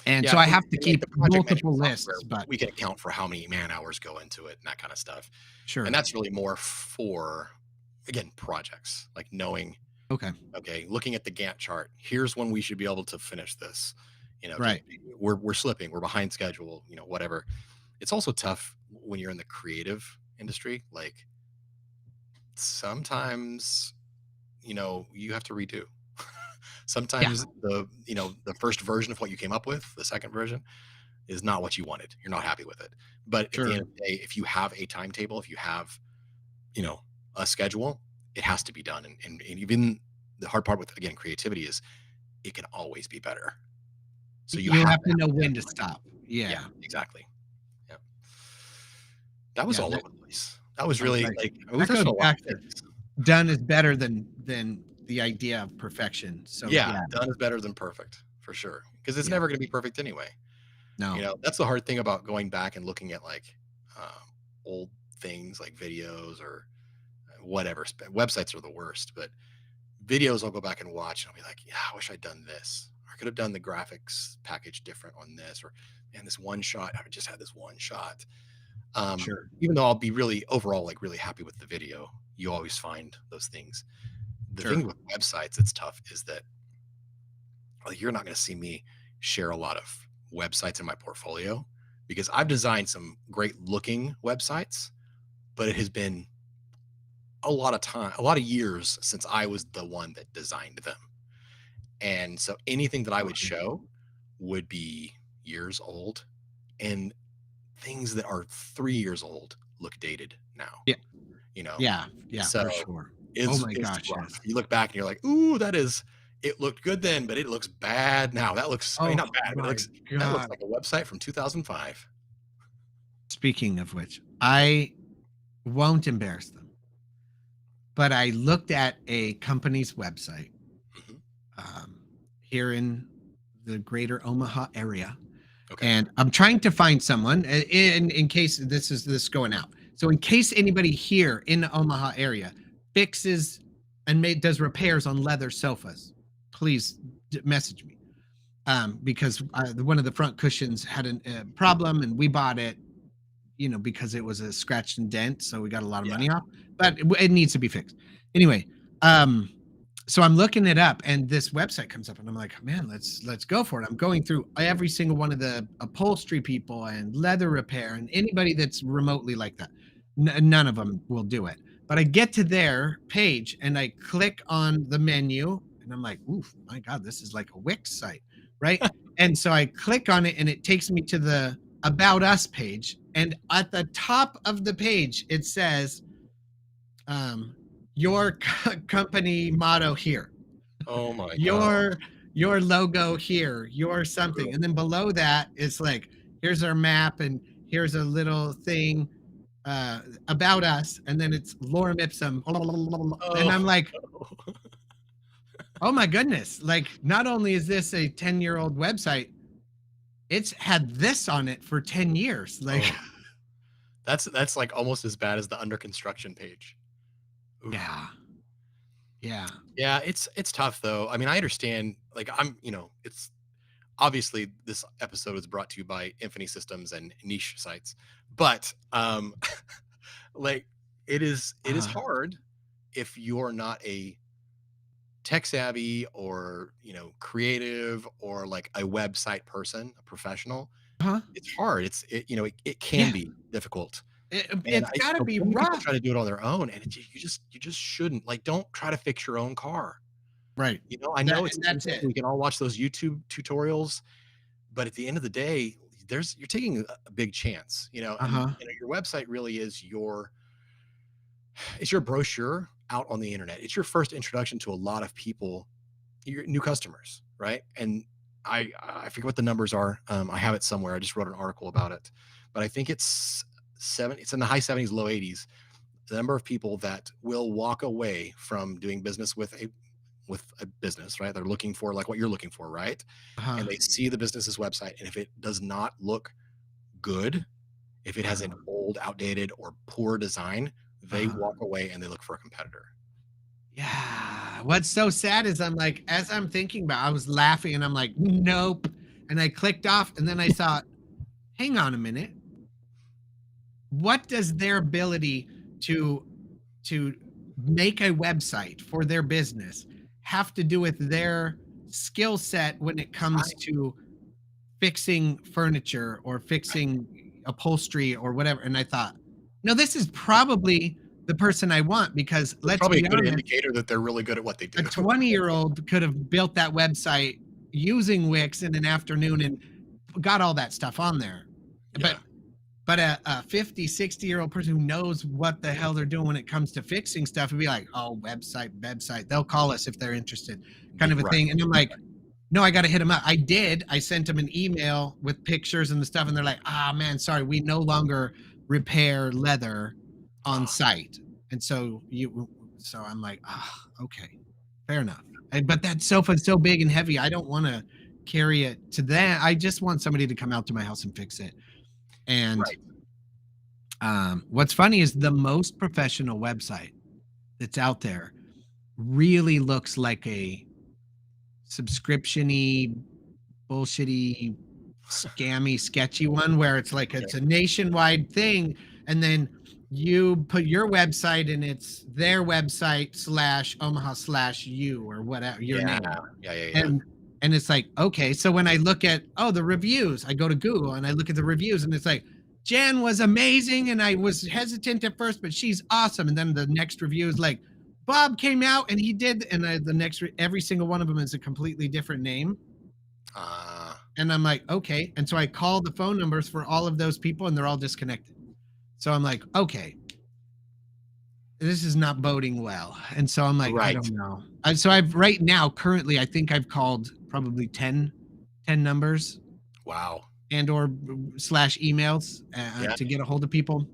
And Yeah, so I and have to like keep the project multiple management software, lists, but we can account for how many man-hours go into it and that kinda stuff, and sure. that's really more for, again, projects, like knowing, Okay. okay, looking at the Gantt chart, here's when we should be able to finish this, just Right. we're slipping, we're behind schedule, whatever. It's also tough when you're in the creative industry, like, sometimes, you have to redo. Yeah. Sometimes the first version of what you came up with, the second version, is not what you wanted. You're not happy with it. But at the end Sure. of the day, if you have a timetable, if you have, you know, a schedule, it has to be done. And even the hard part with, again, creativity is it can always be better. So you You have have to to have know a when to deadline. stop. Yeah, Yeah. exactly. Yeah. That was Yeah, all that over the place. That was oh, really right. like we That touched goes on a lot back of to things. done is better than the idea of perfection. So, Yeah, yeah. done is better than perfect for sure. Because it's Yeah. never going to be perfect anyway. No. That's the hard thing about going back and looking at like old things like videos or whatever. Websites are the worst, but videos I'll go back and watch and I'll be like, yeah, I wish I'd done this. Or I could have done the graphics package different on this. Or man, this one shot, I just had this one shot. Sure. Even though I'll be really overall like really happy with the video, you always find those things. The Sure. thing with websites that's tough is that like you're not going to see me share a lot of websites in my portfolio because I've designed some great looking websites, but it has been a lot of time, a lot of years since I was the one that designed them. And so anything that I would Okay. show would be years old, and things that are 3 years old look dated now, Yeah. you know? Yeah. Yeah, So for sure. Oh it's, my it's gosh, rough. yes. You look back and you're like, ooh, it looked good then, but it looks bad now. I mean, Oh not bad, but my that looks god. like a website from 2005. Speaking of which, I won't embarrass them, but I looked at a company's website, Mhm. um, here in the greater Omaha area. Okay. And I'm trying to find someone in case this is going out. So in case anybody here in the Omaha area fixes and does repairs on leather sofas, please message me. Because one of the front cushions had a problem and we bought it, because it was a scratched and dent, so we got a lot of Yeah. money off, but it needs to be fixed. Anyway, um, So I'm looking it up and this website comes up and I'm like, man, let's go for it. I'm going through every single one of the upholstery people and leather repair and anybody that's remotely like that. None of them will do it. But I get to their page and I click on the menu and I'm like, oof, my God, this is like a Wix site, right? And so I click on it and it takes me to the About Us page. And at the top of the page, it says, um, your company motto here, Oh my god. your your logo here, your something, and then below that it's like here's our map and here's a little thing about us, and then it's lorem ipsum, and I'm Oh, like, no. oh my goodness! Like, not only is this a 10-year-old website, it's had this on it for 10 years. Like, Oh, that's like almost as bad as the under construction page. Oof. yeah, yeah, Yeah, it's tough though. I mean, I understand, like, it's obviously this episode is brought to you by Infinity Systems and niche sites, but like it is uh-huh, hard if you're not a tech savvy or creative or like a website person, a professional. uh-huh, It's hard. It can yeah. be difficult. And It's got to be so many people rough, try to do it on their own, and you just shouldn't. Like, don't try to fix your own car. right? I know it's That's simple. it. We can all watch those YouTube tutorials, but at the end of the day, you're taking a big chance, and Uh-huh, your website really is it's your brochure out on the internet. It's your first introduction to a lot of people, your new customers, right? And I forget what the numbers are. I have it somewhere. I just wrote an article about it, but I think it's in the high 70s, low 80s. The number of people that will walk away from doing business with a business, right? They're looking for like what you're looking for, right? uh-huh, And they see the business's website, and if it does not look good, if it has an uh-huh, old, outdated, or poor design, they uh-huh. walk away and they look for a competitor. Yeah. What's so sad is I'm like, as I'm thinking about, I was laughing and I'm like, nope. And I clicked off and then I thought, hang on a minute. What does their ability to to make a website for their business have to do with their skill set when it comes Right, to fixing furniture or right. fixing upholstery or whatever? And I thought, no, this is probably the person I want because It's let's probably a be good honest, indicator that they're really good at what they a do. 20-year-old could have built that website using Wix in an afternoon and got all that stuff on there. But Yeah, a 50, 60-year-old person who knows what the hell they're doing when it comes to fixing stuff would be like, oh, website. They'll call us if they're interested, kind of a right. thing. And I'm like, no, I got to hit them up. I did. I sent them an email with pictures and the stuff, and they're like, ah, man, sorry, we no longer repair leather on Oh, site. And so I'm like, ah, okay, fair enough. But that sofa is so big and heavy. I don't want to carry it to that. I just want somebody to come out to my house and fix it. And right. what's funny is the most professional website that's out there really looks like a subscription-y, bullshitty, scammy, sketchy one where it's like Yeah, it's a nationwide thing, and then you put your website and it's their website slash Omaha slash you or whatever your yeah, name. yeah, yeah, yeah. And it's like, okay, so when I look at the reviews, I go to Google and I look at the reviews and it's like Jan was amazing and I was hesitant at first, but she's awesome. And then the next review is like Bob came out and he did, and the next every single one of them is a completely different name. Uh, And I'm like, okay. And so I call the phone numbers for all of those people and they're all disconnected. So I'm like, okay, this is not boding well. And so I'm like, I right. don't know. So I've right now, currently, I think I've called probably 10 numbers Wow. and or slash emails Yeah, to get a hold of people.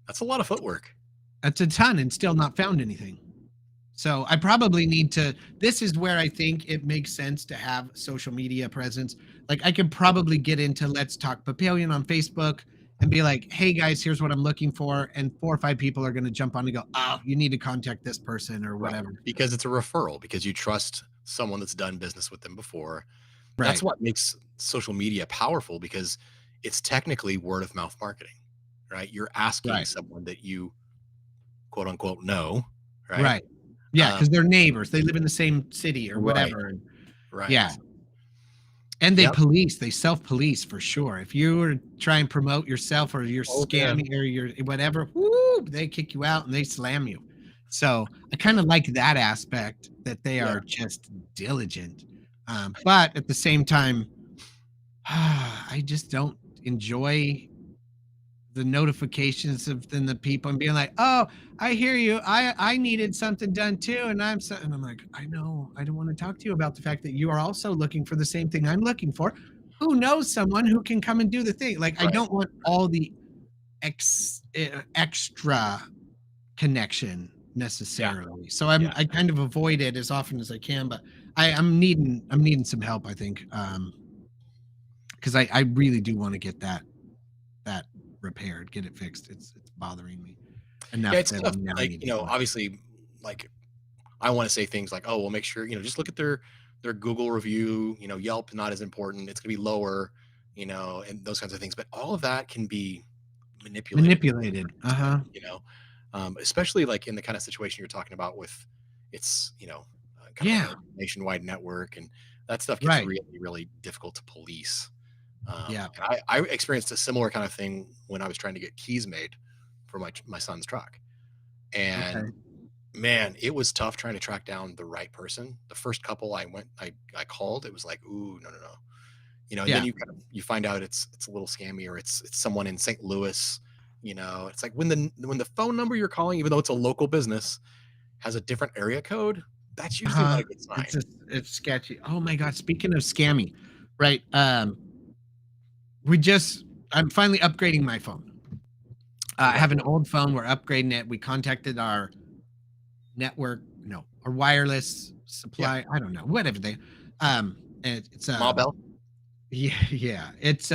that's a lot of footwork. That's a ton and still not found anything. So I probably need to. This is where I think it makes sense to have social media presence. Like I could probably get into Let's Talk Papillion on Facebook and be like, "Hey guys, here's what I'm looking for," and 4 or 5 people are going to jump on and go, "Oh, you need to contact this person or Right. whatever." Because it's a referral, because you trust someone that's done business with them before. That's Right. what makes social media powerful, because it's technically word of mouth marketing, right? You're asking Right. someone that you quote unquote know, right? Right. Yeah, because they're neighbors. They live in the same city or Right, whatever. Yeah. right. And Yep. they self-police for sure. If you were to try and promote yourself or you're Oh, man. scamming or you're whatever, whoo, they kick you out and they slam you. So I kind of like that aspect that they Yeah. are just diligent. But at the same time, I just don't enjoy the notifications of then the people and being like, "Oh, I hear you. I needed something done too," and I'm like, "I know. I don't want to talk to you about the fact that you are also looking for the same thing I'm looking for. Who knows someone who can come and do the thing?" Like, I Right, don't want all the extra connection yeah, necessarily. So yeah. I kind of avoid it as often as I can, but I'm needing some help, I think. Because I really do want to get that repaired, get it fixed. It's bothering me Yeah, enough it's that tough, I'm now like, needing help. obviously, like, I wanna say things like, "Oh, well, make sure, just look at their Google review, Yelp, not as important, it's gonna be lower," and those kinds of things, but all of that can be manipulated to a Manipulated. certain extent, Uh-huh. especially, like, in the kinda situation you're talking about with it's, kind of like Yeah. a nationwide network, and that stuff gets Right. really, really difficult to police. Yeah. And I experienced a similar kind of thing when I was trying to get keys made for my son's truck, and Okay. man, it was tough trying to track down the right person. The first couple I called, it was like, "Ooh, no, no, no." And then Yeah. you find out it's a little scammy or it's someone in St. Louis. It's like when the phone number you're calling, even though it's a local business, has a different area code, that's usually not Uh-huh. a good It's sign. just it's sketchy. Oh my god, speaking of scammy, right? We just I'm finally upgrading my phone. I have an Congratulations. old phone. We're upgrading it. We contacted our network, no, or wireless Yeah. supply. I don't know, whatever they. It's Ma Bell? yeah, yeah, it's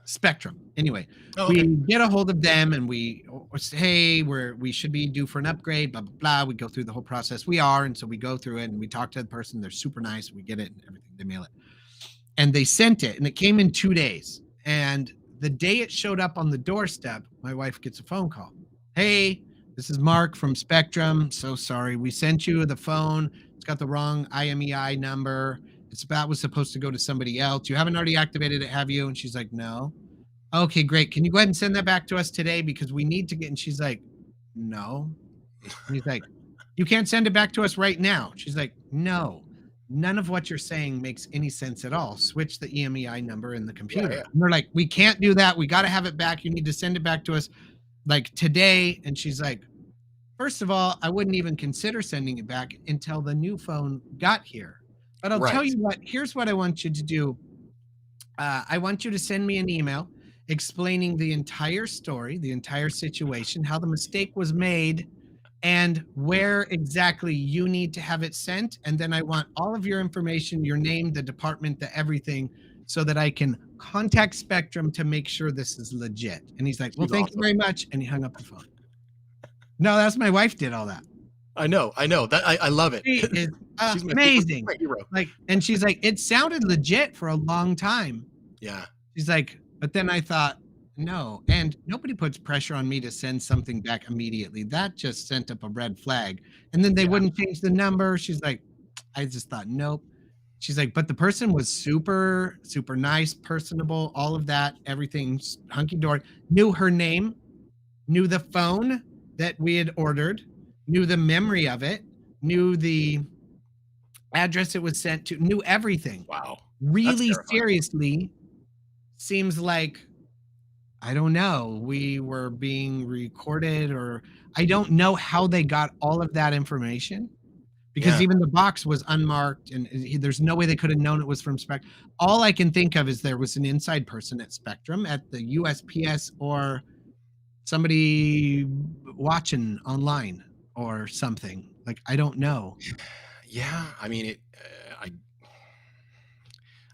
Spectrum. Anyway, Oh, we okay. get a hold of them and we say, hey, we should be due for an upgrade. Blah blah blah. We go through the whole process. We are, and so we go through it and we talk to the person. They're super nice. We get it and everything. They mail it, and they sent it, and it came in 2 days. And the day it showed up on the doorstep, my wife gets a phone call. Hey, this is Mark from Spectrum. So sorry, we sent you the phone. It's got the wrong IMEI number. That was supposed to go to somebody else. You haven't already activated it, have you? And she's like, no. Okay, great. Can you go ahead and send that back to us today because we need to get? And she's like, no. And he's like, you can't send it back to us right now. She's like, no, none of what you're saying makes any sense at all. Switch the EMEI number in the Yeah, computer. yeah. And they're like, we can't do that. We got to have it back. You need to send it back to us like today. And she's like, first of all, I wouldn't even consider sending it back until the new phone got here. But I'll tell Right. you what, here's what I want you to do. I want you to send me an email explaining the entire story, the entire situation, how the mistake was made, and where exactly you need to have it sent. And then I want all of your information, your name, the department, the everything, so that I can contact Spectrum to make sure this is legit. And he's like, well, She's thank you awesome. very much. And he hung up the phone. No, that's my wife did all that. I know. That I love it. She is She's my amazing. hero. Like, and she's like, it sounded legit for a long time. Yeah. She's like, but then I thought, no. And nobody puts pressure on me to send something back immediately. That just sent up a red flag. And then they Yeah. wouldn't change the number. She's like, I just thought, nope. She's like, but the person was super, super nice, personable, all of that, everything's hunky dory. Knew her name, knew the phone that we had ordered, knew the memory of it, knew the address it was sent to, knew everything. Wow. That's Really terrifying. seriously, seems like I don't know, we were being recorded, or I don't know how they got all of that information because Yeah. even the box was unmarked and there's no way they could have known it was from Spectrum. All I can think of is there was an inside person at Spectrum at the USPS or somebody watching online or something. Like, I don't know. Yeah. I mean,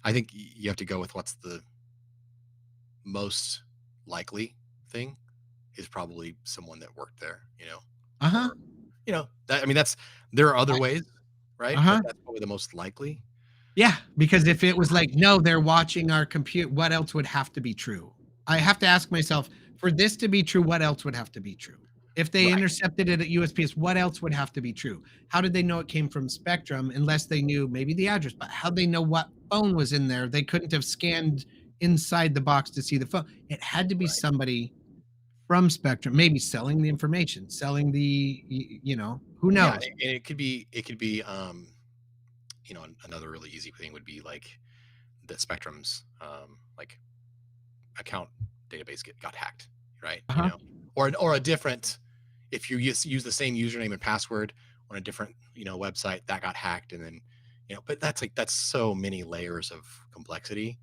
I think you have to go with what's the most likely thing is probably someone that worked there, Uh-huh. or that I mean that's there are other I ways, right? But Uh-huh. that's probably the most likely. Yeah, because if it was like, "No, they're watching our compute," what else would have to be true? I have to ask myself, for this to be true, what else would have to be true? If they Right. intercepted it at USPS, what else would have to be true? How did they know it came from Spectrum unless they knew maybe the address? But how'd they know what phone was in there? They couldn't have scanned inside the box to see the phone. It had to be Right. somebody from Spectrum, maybe selling the information, selling who Yeah, knows? and it could be, another really easy thing would be like the Spectrum's like account database got hacked, right? Uh-huh. Or a different, if you use the same username and password on a different website that got hacked, and then but that's so many layers of complexity,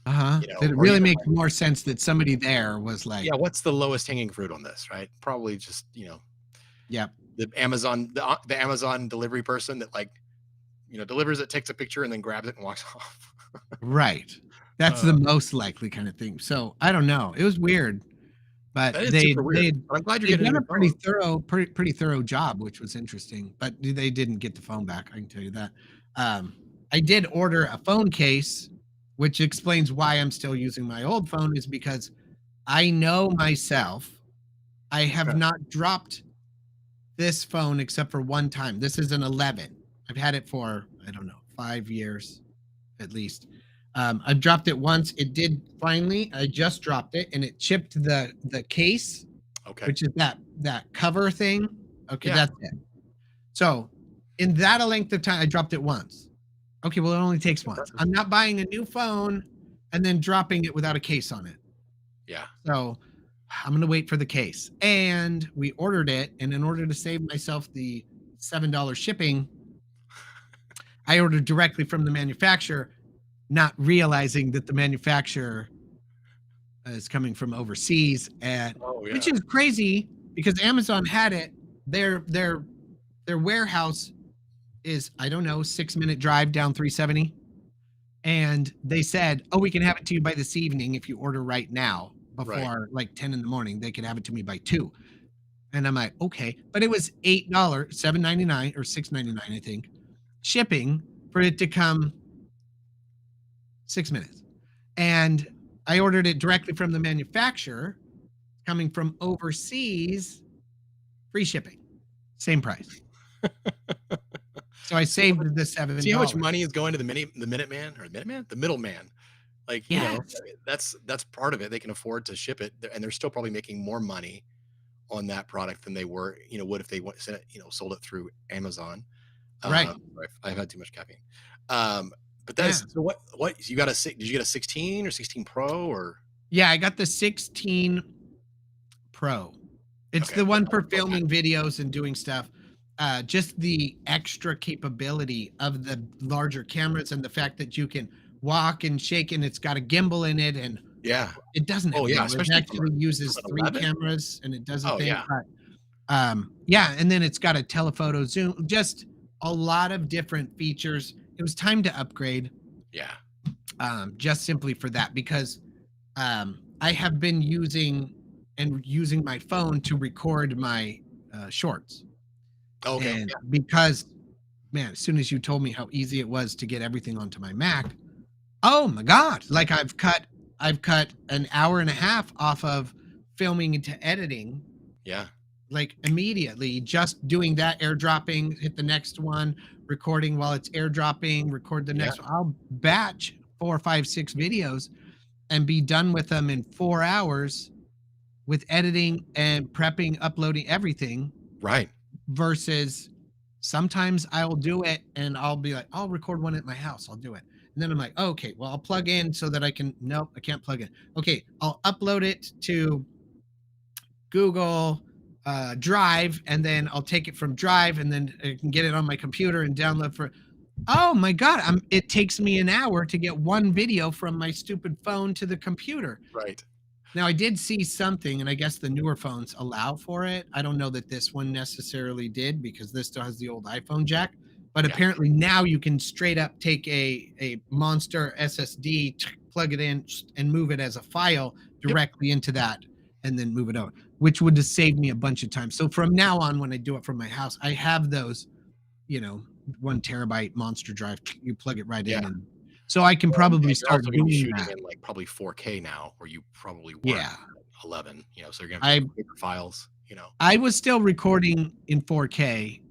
Uh-huh. That it or really even makes like, more sense that somebody there was like, yeah, what's the lowest hanging fruit on this, right? Probably just yep, the Amazon delivery person that like delivers it, takes a picture, and then grabs it and walks off. right. That's uh, the most likely kind of thing. So I don't know. It was weird. But that is they super weird. they But I'm glad you're they'd getting a done new a pretty phone. thorough pretty thorough job, which was interesting, but they didn't get the phone back, I can tell you that. Um, I did order a phone case, which explains why I'm still using my old phone is because I know myself, I have Okay. not dropped this phone except for one time. This is an 11. I've had it for, I don't know, 5 years at least. I've dropped it once. It did finally. I just dropped it, and it chipped the case, Okay. which is that cover thing. Okay, Yeah. that's it. So in that a length of time, I dropped it once. Okay, well, it only takes once. Impressive. I'm not buying a new phone and then dropping it without a case on it. Yeah. So I'm gonna wait for the case. And we ordered it, and in order to save myself the $7 shipping, I ordered directly from the manufacturer, not realizing that the manufacturer is coming from overseas, and Oh which yeah. is crazy because Amazon had it. Their warehouse is, I don't know, 6-minute drive down 370, and they said, "Oh, we can have it to you by this evening if you order right now Right. before like 10 in the morning. They can have it to me by 2." And I'm like, "Okay," but it was $8, 7.99 or 6.99, I think, shipping for it to come 6 minutes. And I ordered it directly from the manufacturer, coming from overseas, free shipping, same price. So I See how much saved the $7. see how much money is going to the middleman. Like, Yes. that's part of it. They can afford to ship it, and they're still probably making more money on that product than they would if they sent it, sold it through Amazon. Right. I've had too much caffeine. Um, but that Yeah. is so. What you got did you get a 16 or 16 Pro or Yeah, I got the 16 Pro. It's okay? the What one else for about that? filming videos and doing stuff. Just the extra capability of the larger cameras and the fact that you can walk and shake, and it's got a gimbal in it, and Yeah. it doesn't have Oh a yeah, gimbal. It especially actually from uses an 3 11. cameras and it does a Oh thing, yeah, but, yeah, and then it's got a telephoto zoom, just a lot of different features. It was time to upgrade, yeah. just simply for that because I have been using my phone to record my shorts. Oh, okay. And Yeah, because, man, as soon as you told me how easy it was to get everything onto my Mac, oh my God, like I've cut an hour and a half off of filming into editing, yeah, like immediately, just doing that, airdropping, hit the next one, recording while it's airdropping, record the yeah. next one. I'll batch 4, 5, 6 videos and be done with them in 4 hours with editing and prepping, uploading everything Right. versus sometimes I'll do it and I'll be like, I'll record one at my house. I'll do it. And then I'm like, okay, well, I'll plug in so that I can, nope, I can't plug in. Okay, I'll upload it to Google Drive and then I'll take it from Drive and then I can get it on my computer and download for, oh my God, it takes me an hour to get one video from my stupid phone to the computer. Right. Now, I did see something, and I guess the newer phones allow for it. I don't know that this one necessarily did because this still has the old iPhone jack. But Yeah. apparently now you can straight up take a monster SSD, plug it in, and move it as a file Yep. directly into that, and then move it over, which would just save me a bunch of time. So from now on, when I do it from my house, I have those, you know, 1 terabyte monster drive. You plug it right Yeah. in, and so I can Well, probably and you're start also gonna be doing shooting that. in, like, probably 4K now, where you probably weren't Yeah, 11, so you're gonna have to I take bigger files. you know. I was still recording in 4K,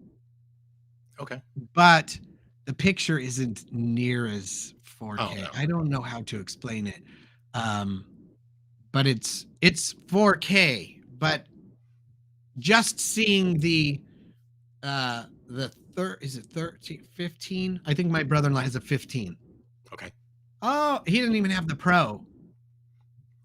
Okay. but the picture isn't near as Oh 4K. no. I don't know how to explain it. Um, but it's 4K, but just seeing the third is it 13 15? I think my brother-in-law has a 15. Okay. Oh, he didn't even have the Pro.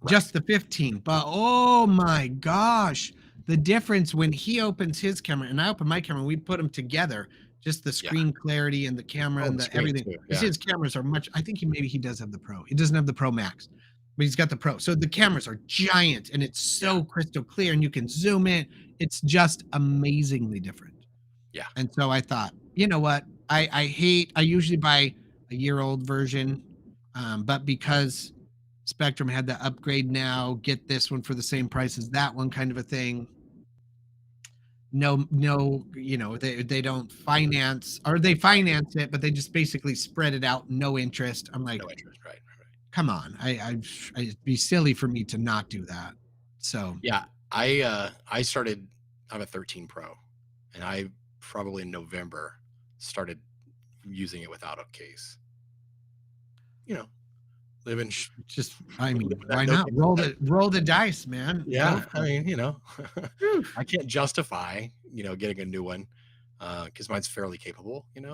Right. Just the 15. But oh my gosh, the difference when he opens his camera and I open my camera, we put them together, just the Yeah. screen clarity and the camera Oh, and the the screen everything. too. Because Yeah. his cameras are much, I think he does have the Pro. He doesn't have the Pro Max, but he's got the Pro. So the cameras are giant and it's Yeah. so crystal clear and you can zoom in. It's just amazingly different. Yeah. And so I thought, you know what? I usually buy a year-old version, but because Spectrum had the upgrade now, get this one for the same price as that one, kind of a thing. No, they don't finance, or they Right. finance it, but they just basically spread it out, no interest. I'm like, No interest. Right. Right. come on, it'd be silly for me to not do that. So Yeah. I started. I'm a 13 Pro, and I probably in November started using it without a case. You know, living just, I mean, living that why no not case life. roll the dice, man? Go Yeah, I for it. mean, Whew. I can't justify, getting a new one, because mine's fairly capable, and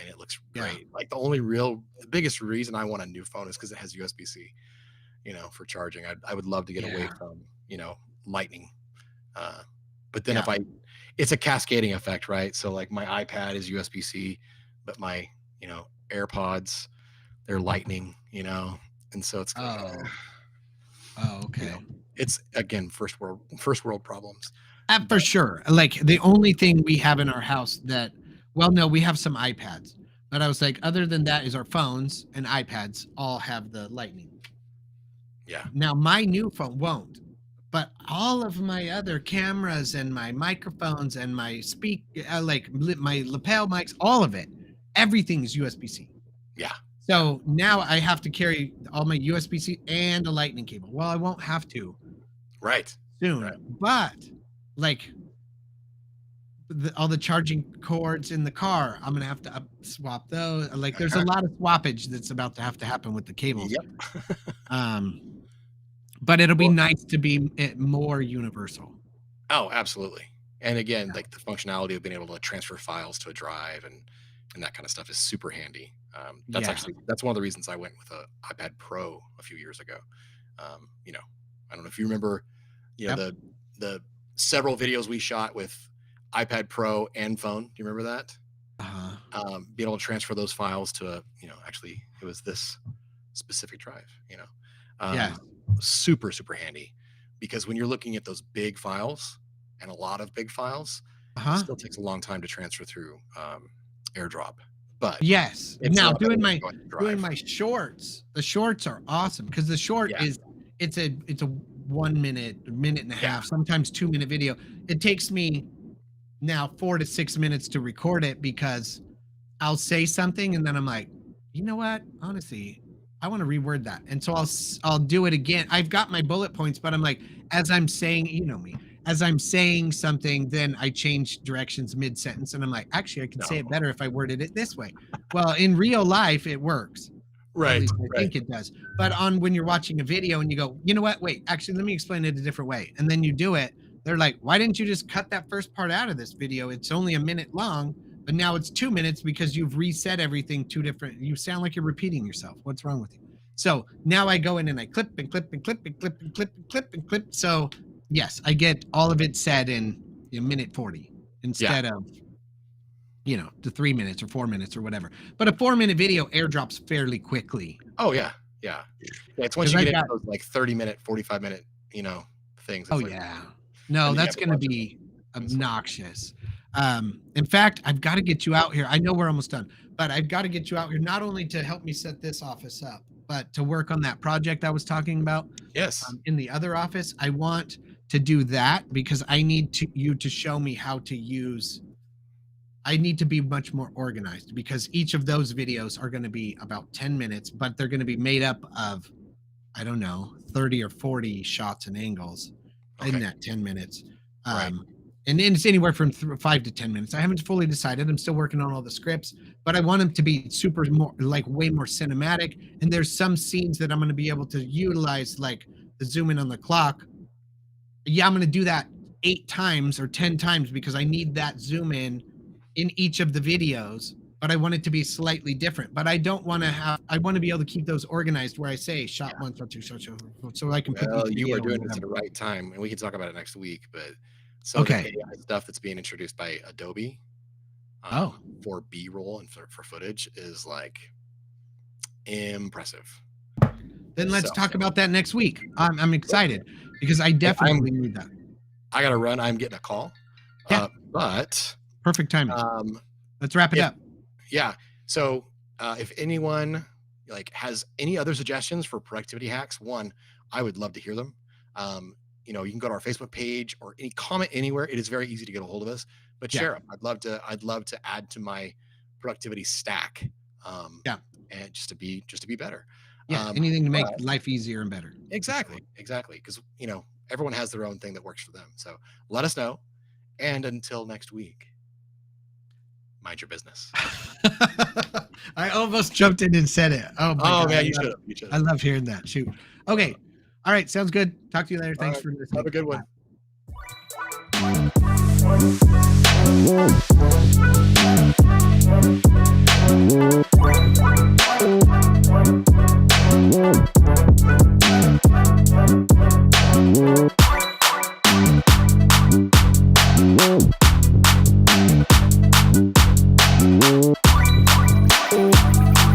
it looks Yeah. great. Like the biggest reason I want a new phone is because it has USB-C, for charging. I would love to get away Yeah. from, lightning. Uh, but then Yeah. if it's a cascading effect, right? So like my iPad is USB-C, but my, AirPods, they're lightning, and so it's like, Oh. Oh, you know, okay. it's again first world problems. For But sure. Like the only thing we have in our house that, well, no, we have some iPads, but I was like, other than that, is our phones and iPads all have the lightning. yeah, Now, my new phone won't, but all of my other cameras and my microphones and my my lapel mics, all of it, everything is USB C. yeah, yeah, So now I have to carry all my USB C and a lightning cable. Well, I won't have to right, soon, right. but like all the charging cords in the car, I'm gonna have to swap those. Like, there's a Uh-huh. lot of swappage that's about to have to happen with the cables. Yep. Um, but it'll be Well, nice to be more universal. oh, absolutely. And again, like the functionality of being able to transfer files to a drive and that kind of stuff is super handy. Yeah. That's one of the reasons I went with a iPad Pro a few years ago. Um, you know, I don't know if you remember, Yep. the several videos we shot with iPad Pro and phone. Do you remember that? Uh-huh. Being able to transfer those files to actually it was this specific drive. Yes. Super super handy because when you're looking at those big files and a lot of big files, it Uh-huh. still takes a long time to transfer through AirDrop, but Yes. it's a Now lot better doing than my going to doing drive. my shorts. The shorts are awesome because the short Yeah, is it's a 1 minute, minute and a yeah, half, sometimes 2 minute video. It takes me now 4 to 6 minutes to record it because I'll say something and then I'm like, you know what? Honestly, I want to reword that. And so I'll do it again. I've got my bullet points, but I'm like, as I'm saying, you know me, as I'm saying something, then I change directions mid sentence. And I'm like, actually, I can say it no, better if I worded it this way. Well, in real life, it works. At right, least I right, think it does. But on when you're watching a video and you go, you know what? Wait, actually, let me explain it a different way. And then you do it. They're like, why didn't you just cut that first part out of this video? It's only a minute long, but now it's 2 minutes because you've reset everything two different. You sound like you're repeating yourself. What's wrong with you? So now I go in and I clip and clip and clip and clip and clip and clip and clip. So yes, I get all of it said in a minute 40 yeah, instead of the 3 minutes or 4 minutes or whatever. But a 4 minute video airdrops fairly quickly oh yeah, yeah, yeah. It's once because you I've get into got, those like 30-minute 45-minute things, oh it's like, yeah, and no, then you that's have to going to watch it be in slow. obnoxious. In fact, I've got to get you out here. I know we're almost done, but I've got to get you out here not only to help me set this office up, but to work on that project I was talking about Yes, in the other office. I want to do that because I need you to show me how to use. I need to be much more organized because each of those videos are going to be about 10 minutes, but they're going to be made up of, I don't know, 30 or 40 shots and angles in okay, that 10 minutes. Right. And it's anywhere from 5 to 10 minutes. I haven't fully decided. I'm still working on all the scripts, but I want them to be super more like way more cinematic. And there's some scenes that I'm going to be able to utilize, like the zoom in on the clock. Yeah, I'm going to do that 8 times or 10 times because I need that zoom in each of the videos, but I want it to be slightly different. But I don't want to have, I want to be able to keep those organized where I say shot 1, shot 2, shot 2, so I can put Well, each you are video in doing this at whatever. the right time, and we can talk about it next week. But so the Okay. AI stuff that's being introduced by Adobe Oh. for B-roll and for footage is like impressive. Then let's talk about that next week. I'm excited because I definitely need that. I gotta run. I'm getting a call. Yeah. But perfect timing. Let's wrap it up. Yeah. So if anyone like has any other suggestions for productivity hacks, one, I would love to hear them. You know, you can go to our Facebook page or any comment anywhere. It is very easy to get a hold of us, but share them. I'd love to add to my productivity stack. And just to be better. Yeah. Anything to make life easier and better. Exactly. Because, you know, everyone has their own thing that works for them. So let us know. And until next week, mind your business. I almost jumped in and said it. Oh, my God. Man, you should have. I love hearing that. Shoot. Okay. All right. Sounds good. Talk to you later. Thanks for listening. Have a good one. Bye.